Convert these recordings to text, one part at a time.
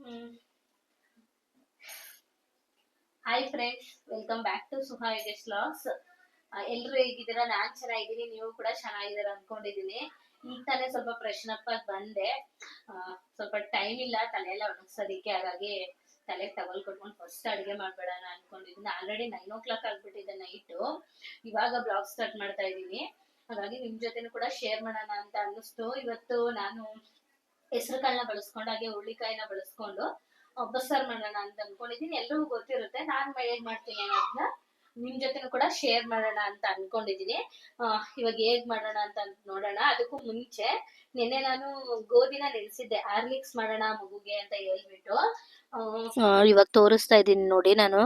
Hmm. Hi friends, welcome back to Suha Yogesh vlogs. ಎಲ್ಲರೂ ಹೇಗಿದ್ದೀರಾ? ನಾನ್ ಚೆನ್ನಾಗಿದ್ದೀನಿ, ನೀವು ಕೂಡ ಚೆನ್ನಾಗಿದ್ದೀರಾ ಅನ್ಕೊಂಡಿದ್ದೀನಿ. ಈಗ ತಾನೇ ಸ್ವಲ್ಪ ಫ್ರೆಶ್ನಪ್ ಆಗಿ ಬಂದೆ. ಸ್ವಲ್ಪ ಟೈಮ್ ಇಲ್ಲ ತಲೆ ಎಲ್ಲ ಒಣಗ್ಸೋದಿಕ್ಕೆ, ಹಾಗಾಗಿ ತಲೆ ಟವಲ್ ಕೊಟ್ಕೊಂಡು ಫಸ್ಟ್ ಅಡುಗೆ ಮಾಡ್ಬೇಡಣ ಅನ್ಕೊಂಡಿದ್ದೀನಿ. ಆಲ್ರೆಡಿ 9 o'clock ಆಗ್ಬಿಟ್ಟಿದೆ ನೈಟು. ಇವಾಗ ಬ್ಲಾಗ್ ಸ್ಟಾರ್ಟ್ ಮಾಡ್ತಾ ಇದ್ದೀನಿ. ಹಾಗಾಗಿ ನಿಮ್ ಜೊತೆನೂ ಕೂಡ ಶೇರ್ ಮಾಡೋಣ ಅಂತ ಅನ್ನಿಸ್ತು. ಇವತ್ತು ನಾನು ಹೆಸರು ಕಾಳನ್ನ ಬಳಸ್ಕೊಂಡು, ಹಾಗೆ ಹುಳ್ಳಿಕಾಯಿನ ಬಳಸ್ಕೊಂಡು ಬಸ್ಸಾರ್ ಮಾಡೋಣ ಅಂತ ಅನ್ಕೊಂಡಿದೀನಿ. ಎಲ್ರಿಗೂ ಗೊತ್ತಿರುತ್ತೆ, ನಾನ್ ಹೇಗ್ ಮಾಡ್ತೀನಿ ಅನ್ನೋದನ್ನ ನಿಮ್ ಜೊತೆನೂ ಕೂಡ ಶೇರ್ ಮಾಡೋಣ ಅಂತ ಅನ್ಕೊಂಡಿದೀನಿ. ಇವಾಗ ಹೇಗ್ ಮಾಡೋಣ ಅಂತ ನೋಡೋಣ. ಅದಕ್ಕೂ ಮುಂಚೆ ನಿನ್ನೆ ನಾನು ಗೋಧಿನ ನೆನೆಸಿದ್ದೆ, ಹಾರ್ಲಿಕ್ಸ್ ಮಾಡೋಣ ಮಗುಗೆ ಅಂತ ಹೇಳ್ಬಿಟ್ಟು. ಇವಾಗ ತೋರಿಸ್ತಾ ಇದ್ದೀನಿ ನೋಡಿ. ನಾನು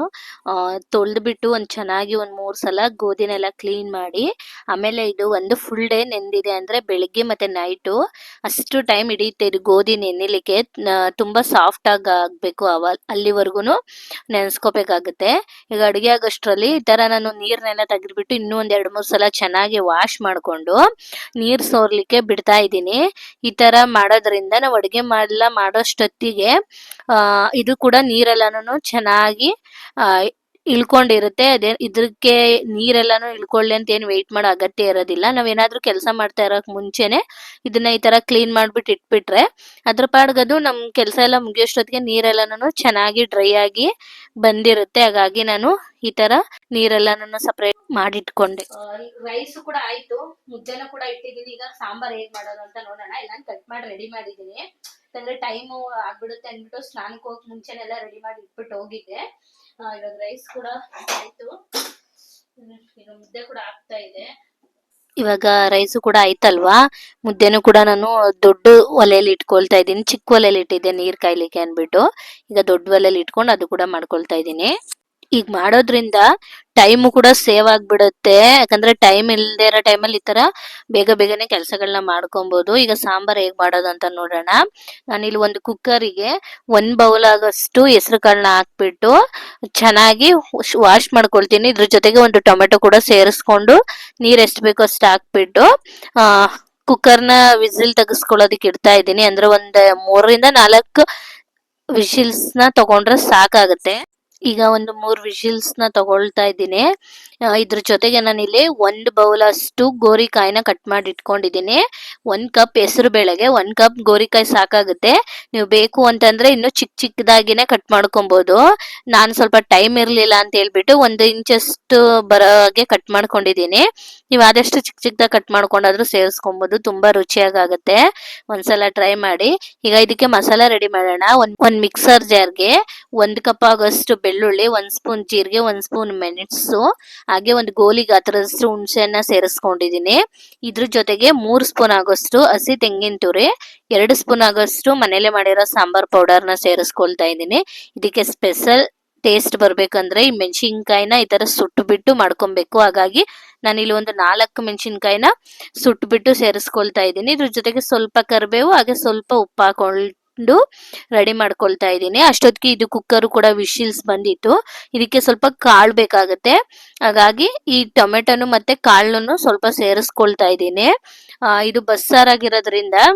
ತೊಳೆದ್ಬಿಟ್ಟು ಚೆನ್ನಾಗಿ 3 ಸಲ ಗೋಧಿನೆಲ್ಲ ಕ್ಲೀನ್ ಮಾಡಿ, ಆಮೇಲೆ ಇದು ಒಂದು ಫುಲ್ ಡೇ ನೆಂದಿದೆ, ಅಂದ್ರೆ ಬೆಳಿಗ್ಗೆ ಮತ್ತೆ ನೈಟು ಅಷ್ಟು ಟೈಮ್ ಹಿಡಿಯುತ್ತೆ ಇದು ಗೋಧಿ ನೆನೆಲಿಕ್ಕೆ. ತುಂಬಾ ಸಾಫ್ಟ್ ಆಗಿ ಆಗ್ಬೇಕು, ಅಲ್ಲಿವರೆಗೂ ನೆನೆಸ್ಕೋಬೇಕಾಗುತ್ತೆ. ಈಗ ಅಡುಗೆ ಆಗೋಷ್ಟರಲ್ಲಿ ಈ ತರ ನಾನು ನೀರ್ನೆಲ್ಲ ತೆಗೆದ್ಬಿಟ್ಟು ಇನ್ನೂ ಒಂದ್ 2-3 ಸಲ ಚೆನ್ನಾಗಿ ವಾಶ್ ಮಾಡ್ಕೊಂಡು ನೀರ್ ಸೋರ್ಲಿಕ್ಕೆ ಬಿಡ್ತಾ ಇದ್ದೀನಿ. ಈ ತರ ಮಾಡೋದ್ರಿಂದ ನಾವು ಅಡುಗೆ ಮಾಡೋಷ್ಟೊತ್ತಿಗೆ ಇದು ಕೂಡ ನೀರೆಲ್ಲಾನು ಚೆನ್ನಾಗಿ ಇಳ್ಕೊಂಡಿರುತ್ತೆ. ಅದೇ ಇದಕ್ಕೆ ನೀರೆಲ್ಲಾನು ಇಳ್ಕೊಳ್ಳಿ ಅಂತ ಏನು ವೆಯ್ಟ್ ಮಾಡೋ ಅಗತ್ಯ ಇರೋದಿಲ್ಲ. ನಾವೇನಾದ್ರೂ ಕೆಲಸ ಮಾಡ್ತಾ ಇರೋಕ್ ಮುಂಚೆನೆ ಇದನ್ನ ಈ ತರ ಕ್ಲೀನ್ ಮಾಡ್ಬಿಟ್ಟು ಇಟ್ಬಿಟ್ರೆ ಅದ್ರ ಪಾಡ್ಗದು ನಮ್ ಕೆಲಸ ಎಲ್ಲ ಮುಗಿಯೋಷ್ಟೊತ್ತಿಗೆ ನೀರೆಲ್ಲಾನು ಚೆನ್ನಾಗಿ ಡ್ರೈ ಆಗಿ ಬಂದಿರುತ್ತೆ. ಹಾಗಾಗಿ ನಾನು ಈ ತರ ನೀರೆಲ್ಲಾನು ಸಪರೇಟ್ ಮಾಡಿಟ್ಕೊಂಡೆ. ರೈಸ್ ಕೂಡ ಆಯ್ತು, ಮುದ್ದೆನೂ ಕೂಡ ಇಟ್ಟಿದ್ದೀನಿ. ಈಗ ಸಾಂಬಾರ್ ಹೇಗ್ ಮಾಡೋದು ಅಂತ ನೋಡೋಣ. ಎಲ್ಲ ಕಟ್ ಮಾಡಿ ರೆಡಿ ಮಾಡಿದ್ದೀನಿ, ಯಾಕಂದ್ರೆ ಟೈಮು ಆಗ್ಬಿಡುತ್ತೆ ಅಂದ್ಬಿಟ್ಟು ಸ್ನಾನಕ್ಕೆ ಹೋಗಕ್ ಮುಂಚೆನೆಲ್ಲ ರೆಡಿ ಮಾಡಿ ಇಟ್ಬಿಟ್ಟು ಹೋಗಿದ್ದೆ. ಇವಾಗ ರೈಸ್ ಕೂಡ ಆಯ್ತು, ಈಗ ಮುದ್ದೆ ಕೂಡ ಆಗ್ತಾ ಇದೆ. ಇವಾಗ ರೈಸು ಕೂಡ ಆಯ್ತಲ್ವಾ, ಮುದ್ದೆನೂ ಕೂಡ ನಾನು ದೊಡ್ಡ ಒಲೆಯಲ್ಲಿ ಇಟ್ಕೊಳ್ತಾ ಇದ್ದೀನಿ. ಚಿಕ್ಕ ಒಲೆಯಲ್ಲಿ ಇಟ್ಟಿದ್ದೆ ನೀರ್ ಕಾಯ್ಲಿಕ್ಕೆ ಅನ್ಬಿಟ್ಟು, ಈಗ ದೊಡ್ಡ ಒಲೆಯಲ್ಲಿ ಇಟ್ಕೊಂಡು ಅದು ಕೂಡ ಮಾಡ್ಕೊಳ್ತಾ ಇದ್ದೀನಿ. ಈಗ ಮಾಡೋದ್ರಿಂದ ಟೈಮು ಕೂಡ ಸೇವ್ ಆಗ್ಬಿಡುತ್ತೆ, ಯಾಕಂದ್ರೆ ಟೈಮ್ ಇಲ್ದೇ ಇರೋ ಟೈಮಲ್ಲಿ ಈ ತರ ಬೇಗ ಬೇಗನೆ ಕೆಲಸಗಳನ್ನ ಮಾಡ್ಕೊಬಹುದು. ಈಗ ಸಾಂಬಾರ್ ಹೇಗ್ ಮಾಡೋದು ಅಂತ ನೋಡೋಣ. ನಾನಿಲ್ಲಿ ಒಂದು ಕುಕ್ಕರಿಗೆ 1 ಬೌಲ್ ಆಗೋಷ್ಟು ಹೆಸರು ಕಾಳನ್ನ ಹಾಕ್ಬಿಟ್ಟು ಚೆನ್ನಾಗಿ ವಾಶ್ ಮಾಡ್ಕೊಳ್ತೀನಿ. ಇದ್ರ ಜೊತೆಗೆ ಒಂದು ಟೊಮೆಟೊ ಕೂಡ ಸೇರಿಸ್ಕೊಂಡು ನೀರ್ ಎಷ್ಟು ಬೇಕೋ ಅಷ್ಟು ಹಾಕ್ಬಿಟ್ಟು ಕುಕ್ಕರ್ನ ವಿಸಿಲ್ ತೆಗೆಸ್ಕೊಳ್ಳೋದಕ್ಕೆ ಇಡ್ತಾ ಇದ್ದೀನಿ. ಅಂದ್ರೆ ಒಂದ್ 3-4 ವಿಶಿಲ್ಸ್ನ ತಗೊಂಡ್ರೆ ಸಾಕಾಗುತ್ತೆ. ಈಗ ಒಂದು 3 ವಿಶಿಲ್ಸ್ನ ತಗೊಳ್ತಾ ಇದ್ದೀನಿ. ಇದ್ರ ಜೊತೆಗೆ ನಾನಿಲ್ಲಿ 1 ಬೌಲ್ ಅಷ್ಟು ಗೋರಿಕಾಯಿನ ಕಟ್ ಮಾಡಿ ಇಟ್ಕೊಂಡಿದ್ದೀನಿ. 1 ಕಪ್ ಹೆಸರು ಬೇಳೆಗೆ 1 ಕಪ್ ಗೋರಿಕಾಯಿ ಸಾಕಾಗುತ್ತೆ. ನೀವು ಬೇಕು ಅಂತಂದ್ರೆ ಇನ್ನು ಚಿಕ್ಕದಾಗಿನೇ ಕಟ್ ಮಾಡ್ಕೊಬಹುದು. ನಾನು ಸ್ವಲ್ಪ ಟೈಮ್ ಇರ್ಲಿಲ್ಲ ಅಂತ ಹೇಳ್ಬಿಟ್ಟು 1 ಇಂಚಷ್ಟು ಬರೋ ಹಾಗೆ ಕಟ್ ಮಾಡ್ಕೊಂಡಿದ್ದೀನಿ. ನೀವು ಆದಷ್ಟು ಚಿಕ್ಕದಾಗಿ ಕಟ್ ಮಾಡ್ಕೊಂಡಾದ್ರೂ ಸೇರಿಸ್ಕೊಬಹುದು, ತುಂಬಾ ರುಚಿಯಾಗುತ್ತೆ. ಒಂದ್ಸಲ ಟ್ರೈ ಮಾಡಿ. ಈಗ ಇದಕ್ಕೆ ಮಸಾಲಾ ರೆಡಿ ಮಾಡೋಣ. ಒಂದ್ ಮಿಕ್ಸರ್ ಜಾರ್ಗೆ 1 ಕಪ್ ಆಗೋಷ್ಟು ಬೆಳ್ಳುಳ್ಳಿ, 1 ಸ್ಪೂನ್ ಜೀರಿಗೆ, 1 ಸ್ಪೂನ್ ಮೆಣಸು, ಹಾಗೆ ಒಂದು ಗೋಲಿ ಗಾತ್ರದಷ್ಟು ಹುಣಸೆಹಣ್ಣ ಸೇರಿಸ್ಕೊಂಡಿದ್ದೀನಿ. ಇದ್ರ ಜೊತೆಗೆ 3 ಸ್ಪೂನ್ ಆಗೋಷ್ಟು ಹಸಿ ತೆಂಗಿನ ತುರಿ, 2 ಸ್ಪೂನ್ ಆಗೋಷ್ಟು ಮನೇಲೆ ಮಾಡಿರೋ ಸಾಂಬಾರ್ ಪೌಡರ್ನ ಸೇರಿಸ್ಕೊಳ್ತಾ ಇದ್ದೀನಿ. ಇದಕ್ಕೆ ಸ್ಪೆಷಲ್ ಟೇಸ್ಟ್ ಬರ್ಬೇಕಂದ್ರೆ ಈ ಮೆಣಸಿನ್ಕಾಯಿನ ಈ ತರ ಸುಟ್ಟು ಬಿಟ್ಟು ಮಾಡ್ಕೊಬೇಕು. ಹಾಗಾಗಿ ನಾನಿಲ್ಲಿ ಒಂದು 4 ಮೆಣಸಿನ್ಕಾಯಿನ ಸುಟ್ಟು ಬಿಟ್ಟು ಸೇರಿಸ್ಕೊಳ್ತಾ ಇದ್ದೀನಿ. ಇದ್ರ ಜೊತೆಗೆ ಸ್ವಲ್ಪ ಕರಿಬೇವು, ಹಾಗೆ ಸ್ವಲ್ಪ ಉಪ್ಪು ಹಾಕೊಂಡು ರೆಡಿ ಮಾಡ್ಕೊಳ್ತಾ ಇದ್ದೀನಿ. ಅಷ್ಟೊತ್ತಿಗೆ ಇದು ಕುಕ್ಕರ್ ಕೂಡ ವಿಶಿಲ್ಸ್ ಬಂದಿತ್ತು. ಇದಕ್ಕೆ ಸ್ವಲ್ಪ ಕಾಳು ಬೇಕಾಗುತ್ತೆ, ಹಾಗಾಗಿ ಈ ಟೊಮೆಟೊನು ಮತ್ತೆ ಕಾಳನ್ನು ಸ್ವಲ್ಪ ಸೇರಿಸ್ಕೊಳ್ತಾ ಇದ್ದೀನಿ. ಇದು ಬಸ್ಸಾರಾಗಿರೋದ್ರಿಂದ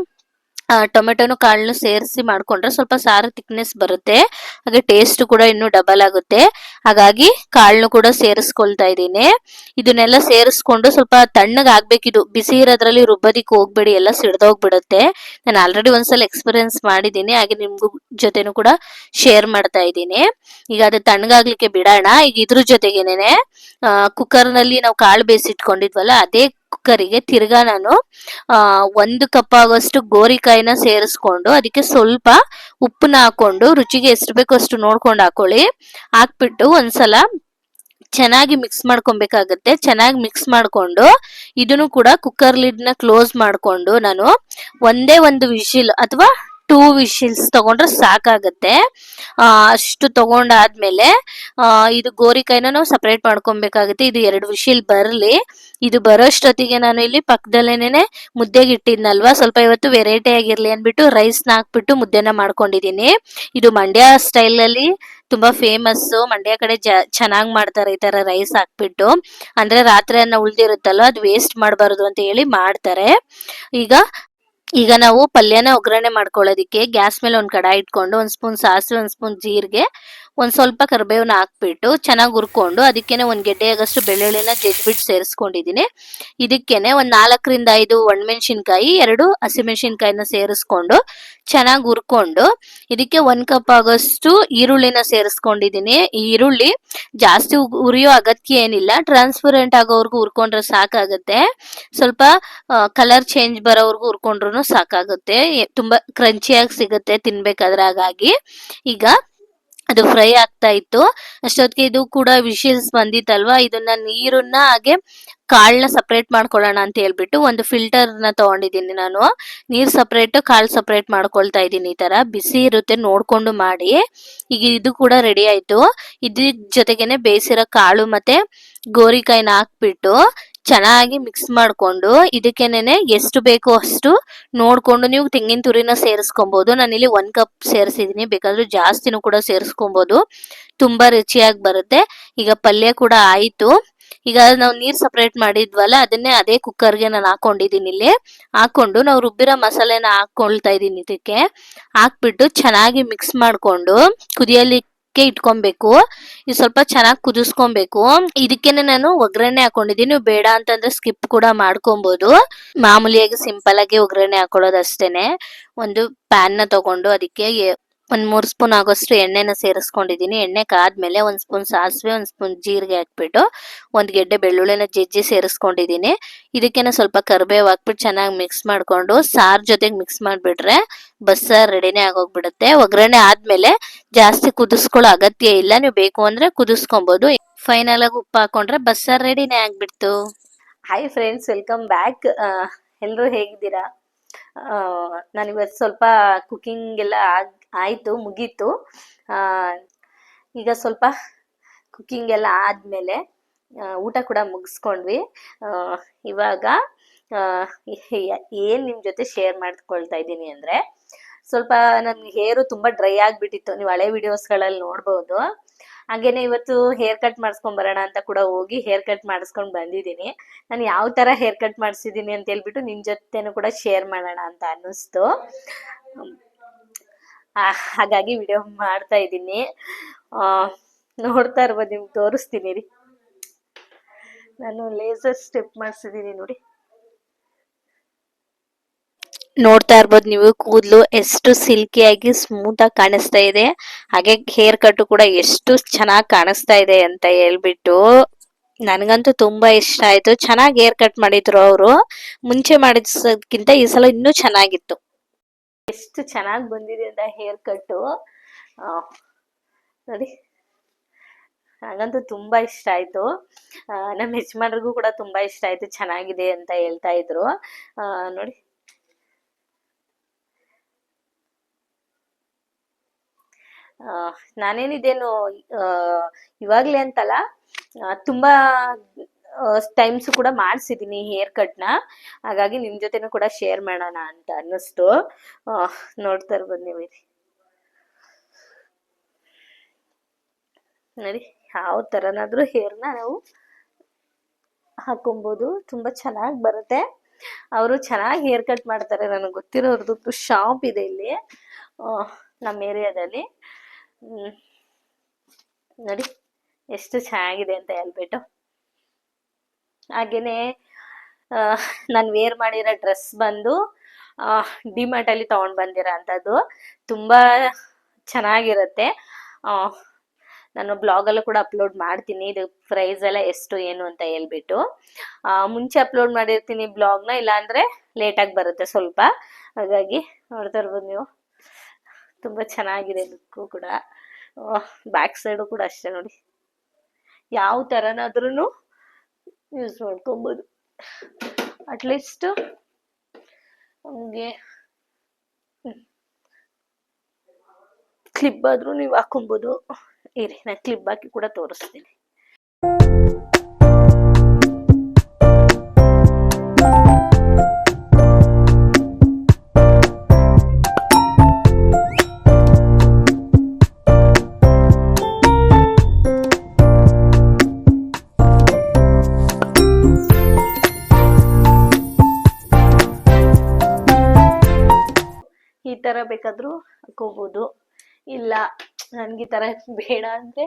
ಟೊಮೆಟೊನು ಕಾಳನ್ನು ಸೇರಿಸಿ ಮಾಡ್ಕೊಂಡ್ರೆ ಸ್ವಲ್ಪ ಸಾರು ಥಿಕ್ನೆಸ್ ಬರುತ್ತೆ, ಹಾಗೆ ಟೇಸ್ಟ್ ಕೂಡ ಇನ್ನೂ ಡಬಲ್ ಆಗುತ್ತೆ. ಹಾಗಾಗಿ ಕಾಳನ್ನು ಕೂಡ ಸೇರಿಸ್ಕೊಳ್ತಾ ಇದ್ದೀನಿ. ಇದನ್ನೆಲ್ಲ ಸೇರಿಸ್ಕೊಂಡು ಸ್ವಲ್ಪ ತಣ್ಣಗೆ ಆಗ್ಬೇಕಿದು. ಬಿಸಿ ಇರೋದ್ರಲ್ಲಿ ರುಬ್ಬೋದಿಕ್ಕೆ ಹೋಗ್ಬೇಡಿ, ಎಲ್ಲ ಸಿಡ್ದೋಗ್ಬಿಡುತ್ತೆ. ನಾನು ಆಲ್ರೆಡಿ ಒಂದ್ಸಲ ಎಕ್ಸ್ಪೀರಿಯನ್ಸ್ ಮಾಡಿದ್ದೀನಿ, ಹಾಗೆ ನಿಮ್ಗೂ ಜೊತೆನೂ ಕೂಡ ಶೇರ್ ಮಾಡ್ತಾ ಇದ್ದೀನಿ. ಈಗ ಅದು ತಣ್ಣಗಾಗ್ಲಿಕ್ಕೆ ಬಿಡೋಣ. ಈಗ ಇದ್ರ ಜೊತೆಗೇನೆ ಕುಕ್ಕರ್ನಲ್ಲಿ ನಾವು ಕಾಳು ಬೇಯಿಸಿಟ್ಕೊಂಡಿದ್ವಲ್ಲ, ಅದೇ ಕುಕ್ಕರಿಗೆ ತಿರ್ಗಾ ನಾನು 1 ಕಪ್ ಆಗೋಷ್ಟು ಗೋರಿಕಾಯಿನ ಸೇರಿಸ್ಕೊಂಡು ಅದಕ್ಕೆ ಸ್ವಲ್ಪ ಉಪ್ಪನ್ನ ಹಾಕೊಂಡು ರುಚಿಗೆ ಎಷ್ಟು ಬೇಕೋ ಅಷ್ಟು ನೋಡ್ಕೊಂಡು ಹಾಕೊಳ್ಳಿ. ಹಾಕ್ಬಿಟ್ಟು ಒಂದ್ಸಲ ಚೆನ್ನಾಗಿ ಮಿಕ್ಸ್ ಮಾಡ್ಕೊಬೇಕಾಗತ್ತೆ. ಚೆನ್ನಾಗಿ ಮಿಕ್ಸ್ ಮಾಡ್ಕೊಂಡು ಇದನ್ನು ಕೂಡ ಕುಕ್ಕರ್ ಲಿಡ್ನ ಕ್ಲೋಸ್ ಮಾಡ್ಕೊಂಡು ನಾನು ಒಂದೇ 1 ವಿಶಿಲ್ ಅಥವಾ 2 ವಿಶಿಲ್ಸ್ ತಗೊಂಡ್ರೆ ಸಾಕಾಗತ್ತೆ. ಅಷ್ಟು ತಗೊಂಡಾದ್ಮೇಲೆ ಇದು ಗೋರಿಕಾಯಿನ ನಾವು ಸಪರೇಟ್ ಮಾಡ್ಕೊಬೇಕಾಗುತ್ತೆ. ಇದು 2 ವಿಶಿಲ್ ಬರಲಿ. ಇದು ಬರೋಷ್ಟೊತ್ತಿಗೆ ನಾನು ಇಲ್ಲಿ ಪಕ್ಕದಲ್ಲೇನೆ ಮುದ್ದೆಗೆ ಇಟ್ಟಿದ್ನಲ್ವಾ, ಸ್ವಲ್ಪ ಇವತ್ತು ವೆರೈಟಿ ಆಗಿರ್ಲಿ ಅಂದ್ಬಿಟ್ಟು ರೈಸ್ನ ಹಾಕ್ಬಿಟ್ಟು ಮುದ್ದೆನ ಮಾಡ್ಕೊಂಡಿದ್ದೀನಿ. ಇದು ಮಂಡ್ಯ ಸ್ಟೈಲ್ ಅಲ್ಲಿ ತುಂಬಾ ಫೇಮಸ್. ಮಂಡ್ಯ ಕಡೆ ಚೆನ್ನಾಗಿ ಮಾಡ್ತಾರೆ ಈ ತರ ರೈಸ್ ಹಾಕ್ಬಿಟ್ಟು. ಅಂದ್ರೆ ರಾತ್ರಿ ಅನ್ನ ಉಳ್ದಿರುತ್ತಲ್ವ, ಅದು ವೇಸ್ಟ್ ಮಾಡಬಾರದು ಅಂತ ಹೇಳಿ ಮಾಡ್ತಾರೆ. ಈಗ ಈಗ ನಾವು ಪಲ್ಯನ ಒಗ್ಗರಣೆ ಮಾಡ್ಕೊಳ್ಳೋದಿಕ್ಕೆ ಗ್ಯಾಸ್ ಮೇಲೆ ಒಂದು ಕಡಾಯಿ ಇಟ್ಕೊಂಡು ಒಂದು ಸ್ಪೂನ್ ಸಾಸಿವೆ, ಒಂದು ಸ್ಪೂನ್ ಜೀರಿಗೆ, ಒಂದು ಸ್ವಲ್ಪ ಕರಿಬೇವನ್ನ ಹಾಕ್ಬಿಟ್ಟು ಚೆನ್ನಾಗಿ ಹುರ್ಕೊಂಡು ಅದಕ್ಕೇನೆ ಒಂದು ಗೆಡ್ಡೆಯಾಗಷ್ಟು ಬೆಳ್ಳುಳ್ಳಿನ ಜಜ್ಜಿಬಿಟ್ಟು ಸೇರಿಸ್ಕೊಂಡಿದ್ದೀನಿ. ಇದಕ್ಕೇನೆ ಒಂದು 4 ರಿಂದ 5 ಒಣಮೆಣಸಿನ್ಕಾಯಿ, 2 ಹಸಿಮೆಣಸಿನ್ಕಾಯಿನ ಸೇರಿಸ್ಕೊಂಡು ಚೆನ್ನಾಗಿ ಹುರ್ಕೊಂಡು ಇದಕ್ಕೆ 1 ಕಪ್ ಆಗೋಷ್ಟು ಈರುಳ್ಳಿನ ಸೇರಿಸ್ಕೊಂಡಿದ್ದೀನಿ. ಈ ಈರುಳ್ಳಿ ಜಾಸ್ತಿ ಉರಿಯೋ ಅಗತ್ಯ ಏನಿಲ್ಲ, ಟ್ರಾನ್ಸ್ಪರೆಂಟ್ ಆಗೋವರೆಗೂ ಹುರ್ಕೊಂಡ್ರೆ ಸಾಕಾಗುತ್ತೆ. ಸ್ವಲ್ಪ ಕಲರ್ ಚೇಂಜ್ ಬರೋವರೆಗೂ ಹುರ್ಕೊಂಡ್ರು ಸಾಕಾಗುತ್ತೆ. ತುಂಬಾ ಕ್ರಂಚಿಯಾಗಿ ಸಿಗುತ್ತೆ ತಿನ್ಬೇಕಾದ್ರೆ. ಹಾಗಾಗಿ ಈಗ ಅದು ಫ್ರೈ ಆಗ್ತಾ ಇತ್ತು ಅಷ್ಟೊತ್ತಿಗೆ ಇದು ಕೂಡ ವಿಶಿಲ್ಸ್ ಬಂದಿತ್ತಲ್ವಾ, ಇದನ್ನ ನೀರನ್ನ ಹಾಗೆ ಕಾಳನ್ನ ಸಪ್ರೇಟ್ ಮಾಡ್ಕೊಳ್ಳೋಣ ಅಂತ ಹೇಳ್ಬಿಟ್ಟು ಒಂದು ಫಿಲ್ಟರ್ನ ತಗೊಂಡಿದ್ದೀನಿ ನಾನು. ನೀರ್ ಸಪ್ರೇಟ್ ಕಾಳು ಸಪ್ರೇಟ್ ಮಾಡ್ಕೊಳ್ತಾ ಇದ್ದೀನಿ. ಈ ತರ ಬಿಸಿ ಇರುತ್ತೆ ನೋಡ್ಕೊಂಡು ಮಾಡಿ. ಈಗ ಇದು ಕೂಡ ರೆಡಿ ಆಯ್ತು. ಇದ್ರ ಜೊತೆಗೇನೆ ಬೇಯಿಸಿರೋ ಕಾಳು ಮತ್ತೆ ಗೋರಿಕಾಯಿನ ಹಾಕ್ಬಿಟ್ಟು ಚೆನ್ನಾಗಿ ಮಿಕ್ಸ್ ಮಾಡ್ಕೊಂಡು ಇದಕ್ಕೇನೆ ಎಷ್ಟು ಬೇಕೋ ಅಷ್ಟು ನೋಡ್ಕೊಂಡು ನೀವು ತೆಂಗಿನ ತುರಿನ ಸೇರಿಸ್ಕೊಬಹುದು. ನಾನಿಲ್ಲಿ 1 ಕಪ್ ಸೇರಿಸಿದೀನಿ, ಬೇಕಾದ್ರೆ ಜಾಸ್ತಿನೂ ಕೂಡ ಸೇರಿಸ್ಕೊಬಹುದು, ತುಂಬಾ ರುಚಿಯಾಗಿ ಬರುತ್ತೆ. ಈಗ ಪಲ್ಯ ಕೂಡ ಆಯ್ತು. ಈಗ ನಾವು ನೀರ್ ಸಪ್ರೇಟ್ ಮಾಡಿದ್ವಲ್ಲ ಅದನ್ನೇ ಅದೇ ಕುಕ್ಕರ್ಗೆ ನಾನು ಹಾಕೊಂಡಿದ್ದೀನಿ. ಇಲ್ಲಿ ಹಾಕೊಂಡು ನಾವು ರುಬ್ಬಿರೋ ಮಸಾಲೆನ ಹಾಕೊಳ್ತಾ ಇದೀನಿ. ಇದಕ್ಕೆ ಹಾಕ್ಬಿಟ್ಟು ಚೆನ್ನಾಗಿ ಮಿಕ್ಸ್ ಮಾಡ್ಕೊಂಡು ಕುದಿಯಲಿಕ್ಕೆ ಇಟ್ಕೊಬೇಕು. ಇದು ಸ್ವಲ್ಪ ಚೆನ್ನಾಗಿ ಕುದಿಸ್ಕೊಬೇಕು. ಇದಕ್ಕೇನೆ ನಾನು ಒಗ್ಗರಣೆ ಹಾಕೊಂಡಿದ್ದೀನಿ. ನೀವು ಬೇಡ ಅಂತಂದ್ರೆ ಸ್ಕಿಪ್ ಕೂಡ ಮಾಡ್ಕೊಬಹುದು. ಮಾಮೂಲಿಯಾಗಿ ಸಿಂಪಲ್ ಆಗಿ ಒಗ್ಗರಣೆ ಹಾಕೊಳ್ಳೋದು ಅಷ್ಟೇನೆ. ಒಂದು ಪ್ಯಾನ್ ನ ತಗೊಂಡು ಅದಕ್ಕೆ 1-3 ಸ್ಪೂನ್ ಆಗೋಷ್ಟು ಎಣ್ಣೆನ ಸೇರಿಸ್ಕೊಂಡಿದ್ದೀನಿ. ಎಣ್ಣೆ ಕಾದ್ಮೇಲೆ 1 ಸ್ಪೂನ್ ಸಾಸಿವೆ, 1 ಸ್ಪೂನ್ ಜೀರಿಗೆ ಹಾಕ್ಬಿಟ್ಟು 1 ಗೆಡ್ಡೆ ಬೆಳ್ಳುಳ್ಳಿನ ಜಜ್ಜಿ ಸೇರಿಸ್ಕೊಂಡಿದ್ದೀನಿ. ಇದಕ್ಕೇನೆ ಸ್ವಲ್ಪ ಕರಿಬೇವು ಹಾಕ್ಬಿಟ್ಟು ಚೆನ್ನಾಗಿ ಮಿಕ್ಸ್ ಮಾಡ್ಕೊಂಡು ಸಾರ್ ಜೊತೆಗೆ ಮಿಕ್ಸ್ ಮಾಡ್ಬಿಟ್ರೆ ಬಸ್ಸಾರ್ ರೆಡಿನೇ ಆಗೋಗ್ಬಿಡುತ್ತೆ. ಒಗ್ಗರಣೆ ಆದ್ಮೇಲೆ ಜಾಸ್ತಿ ಕುದಿಸ್ಕೊಳ್ಳೋ ಅಗತ್ಯ ಇಲ್ಲ, ನೀವು ಬೇಕು ಅಂದ್ರೆ ಕುದಿಸ್ಕೊಬಹುದು. ಫೈನಲ್ ಆಗಿ ಉಪ್ಪು ಹಾಕೊಂಡ್ರೆ ಬಸ್ಸಾರ್ ರೆಡಿನೇ ಆಗ್ಬಿಡ್ತು. Hi friends, welcome back. ಎಲ್ಲರೂ ಹೇಗಿದ್ದೀರಾ? ನಾನು ಇವತ್ತು ಸ್ವಲ್ಪ ಕುಕಿಂಗ್ ಎಲ್ಲ ಆಯ್ತು, ಮುಗೀತು. ಈಗ ಸ್ವಲ್ಪ ಕುಕಿಂಗ್ ಎಲ್ಲ ಆದ್ಮೇಲೆ ಊಟ ಕೂಡ ಮುಗಿಸ್ಕೊಂಡ್ವಿ. ಇವಾಗ ಏನ್ ನಿಮ್ ಜೊತೆ ಶೇರ್ ಮಾಡ್ಕೊಳ್ತಾ ಇದ್ದೀನಿ ಅಂದ್ರೆ, ಸ್ವಲ್ಪ ನನ್ಗೆ ಹೇರು ತುಂಬಾ ಡ್ರೈ ಆಗ್ಬಿಟ್ಟಿತ್ತು. ನೀವು ಹಳೆ ವಿಡಿಯೋಸ್ಗಳಲ್ಲಿ ನೋಡ್ಬೋದು. ಹಾಗೇನೆ ಇವತ್ತು ಹೇರ್ ಕಟ್ ಮಾಡಿಸ್ಕೊಂಡ್ ಬರೋಣ ಅಂತ ಕೂಡ ಹೋಗಿ ಹೇರ್ ಕಟ್ ಮಾಡಿಸ್ಕೊಂಡ್ ಬಂದಿದ್ದೀನಿ. ನಾನು ಯಾವ ತರ ಹೇರ್ ಕಟ್ ಮಾಡಿಸಿದೀನಿ ಅಂತ ಹೇಳ್ಬಿಟ್ಟು ನಿಮ್ ಜೊತೆನೂ ಕೂಡ ಶೇರ್ ಮಾಡೋಣ ಅಂತ ಅನ್ನಿಸ್ತು. ಹಾಗಾಗಿ ವಿಡಿಯೋ ಮಾಡ್ತಾ ಇದ್ದೀನಿ. ನೋಡ್ತಾ ಇರ್ಬೋದು, ನಿಮ್ಗೆ ತೋರಿಸ್ತೀನಿ ರೀ. ನಾನು ಲೇಸರ್ ಸ್ಟೆಪ್ ಮಾಡಿಸಿದೀನಿ ನೋಡಿ, ನೋಡ್ತಾ ಇರ್ಬೋದು ನೀವು. ಕೂದಲು ಎಷ್ಟು ಸಿಲ್ಕಿಯಾಗಿ ಸ್ಮೂತ್ ಆಗಿ ಕಾಣಿಸ್ತಾ ಇದೆ, ಹಾಗೆ ಹೇರ್ ಕಟ್ ಕೂಡ ಎಷ್ಟು ಚೆನ್ನಾಗಿ ಕಾಣಿಸ್ತಾ ಇದೆ ಅಂತ ಹೇಳ್ಬಿಟ್ಟು ನನಗಂತೂ ತುಂಬಾ ಇಷ್ಟ ಆಯ್ತು. ಚೆನ್ನಾಗಿ ಹೇರ್ ಕಟ್ ಮಾಡಿದ್ರು ಅವರು. ಮುಂಚೆ ಮಾಡಿಸೋದಕ್ಕಿಂತ ಈ ಸಲ ಇನ್ನೂ ಚೆನ್ನಾಗಿತ್ತು. ಎಷ್ಟು ಚೆನ್ನಾಗಿ ಬಂದಿದೆ ಅಂತ ಹೇರ್ ಕಟ್ಟು ನೋಡಿ, ನಂಗಂತೂ ತುಂಬಾ ಇಷ್ಟ ಆಯ್ತು. ನಮ್ಮ ಯಜಮಾನ್ರಿಗೂ ಕೂಡ ತುಂಬಾ ಇಷ್ಟ ಆಯ್ತು, ಚೆನ್ನಾಗಿದೆ ಅಂತ ಹೇಳ್ತಾ ಇದ್ರು. ನೋಡಿ, ನಾನೇನಿದೇನು ಇವಾಗ್ಲೇ ಅಂತಲ್ಲ, ತುಂಬಾ ಟೈಮ್ಸ್ ಕೂಡ ಮಾಡ್ಸಿದೀನಿ ಹೇರ್ ಕಟ್ನ. ಹಾಗಾಗಿ ನಿಮ್ ಜೊತೆನೂ ಕೂಡ ಶೇರ್ ಮಾಡೋಣ ಅಂತ ಅನ್ನಿಸ್ತು. ನೋಡ್ತಾ ಇರ್ಬೋದು ನೀವು. ನೋಡಿ, ಯಾವ ತರನಾದ್ರೂ ಹೇರ್ನ ನಾವು ಹಾಕೊಬಹುದು, ತುಂಬಾ ಚೆನ್ನಾಗಿ ಬರುತ್ತೆ. ಅವರು ಚೆನ್ನಾಗಿ ಹೇರ್ ಕಟ್ ಮಾಡ್ತಾರೆ. ನನಗೆ ಗೊತ್ತಿರೋರ್ದು ಶಾಪ್ ಇದೆ ಇಲ್ಲಿ ನಮ್ಮ ಏರಿಯಾದಲ್ಲಿ. ನೋಡಿ ಎಷ್ಟು ಚೆನ್ನಾಗಿದೆ ಅಂತ ಹೇಳ್ಬಿಟ್ಟು. ಹಾಗೇನೆ ನಾನು ವೇರ್ ಮಾಡಿರೋ ಡ್ರೆಸ್ ಬಂದು ಡಿಮಾರ್ಟ್ ಅಲ್ಲಿ ತಗೊಂಡ್ ಬಂದಿರೋ ಅಂತದ್ದು. ತುಂಬಾ ಚೆನ್ನಾಗಿರುತ್ತೆ. ನಾನು ಬ್ಲಾಗಲ್ಲೂ ಕೂಡ ಅಪ್ಲೋಡ್ ಮಾಡ್ತೀನಿ, ಇದು ಪ್ರೈಸ್ ಎಲ್ಲ ಎಷ್ಟು ಏನು ಅಂತ ಹೇಳ್ಬಿಟ್ಟು. ಮುಂಚೆ ಅಪ್ಲೋಡ್ ಮಾಡಿರ್ತೀನಿ ಬ್ಲಾಗ್ನ, ಇಲ್ಲಾಂದ್ರೆ ಲೇಟಾಗಿ ಬರುತ್ತೆ ಸ್ವಲ್ಪ. ಹಾಗಾಗಿ ನೋಡ್ತಾ ಇರ್ಬೋದು ನೀವು, ತುಂಬಾ ಚೆನ್ನಾಗಿದೆ ಲುಕ್ಕು ಕೂಡ. ಬ್ಯಾಕ್ ಸೈಡು ಕೂಡ ಅಷ್ಟೇ ನೋಡಿ, ಯಾವ ತರನಾದ್ರೂ ಯೂಸ್ ಮಾಡ್ಕೊಬೋದು. ಅಟ್ಲೀಸ್ಟ್ ನಮಗೆ ಕ್ಲಿಪ್ ಆದ್ರೂ ನೀವು ಹಾಕೊಬೋದು. ಇರಿ, ನಾನು ಕ್ಲಿಪ್ ಹಾಕಿ ಕೂಡ ತೋರಿಸ್ತೀನಿ. ಮಾಡ್ಬೋದು. ಇಲ್ಲ ನನ್ಗೆ ಈ ತರ ಬೇಡ ಅಂದ್ರೆ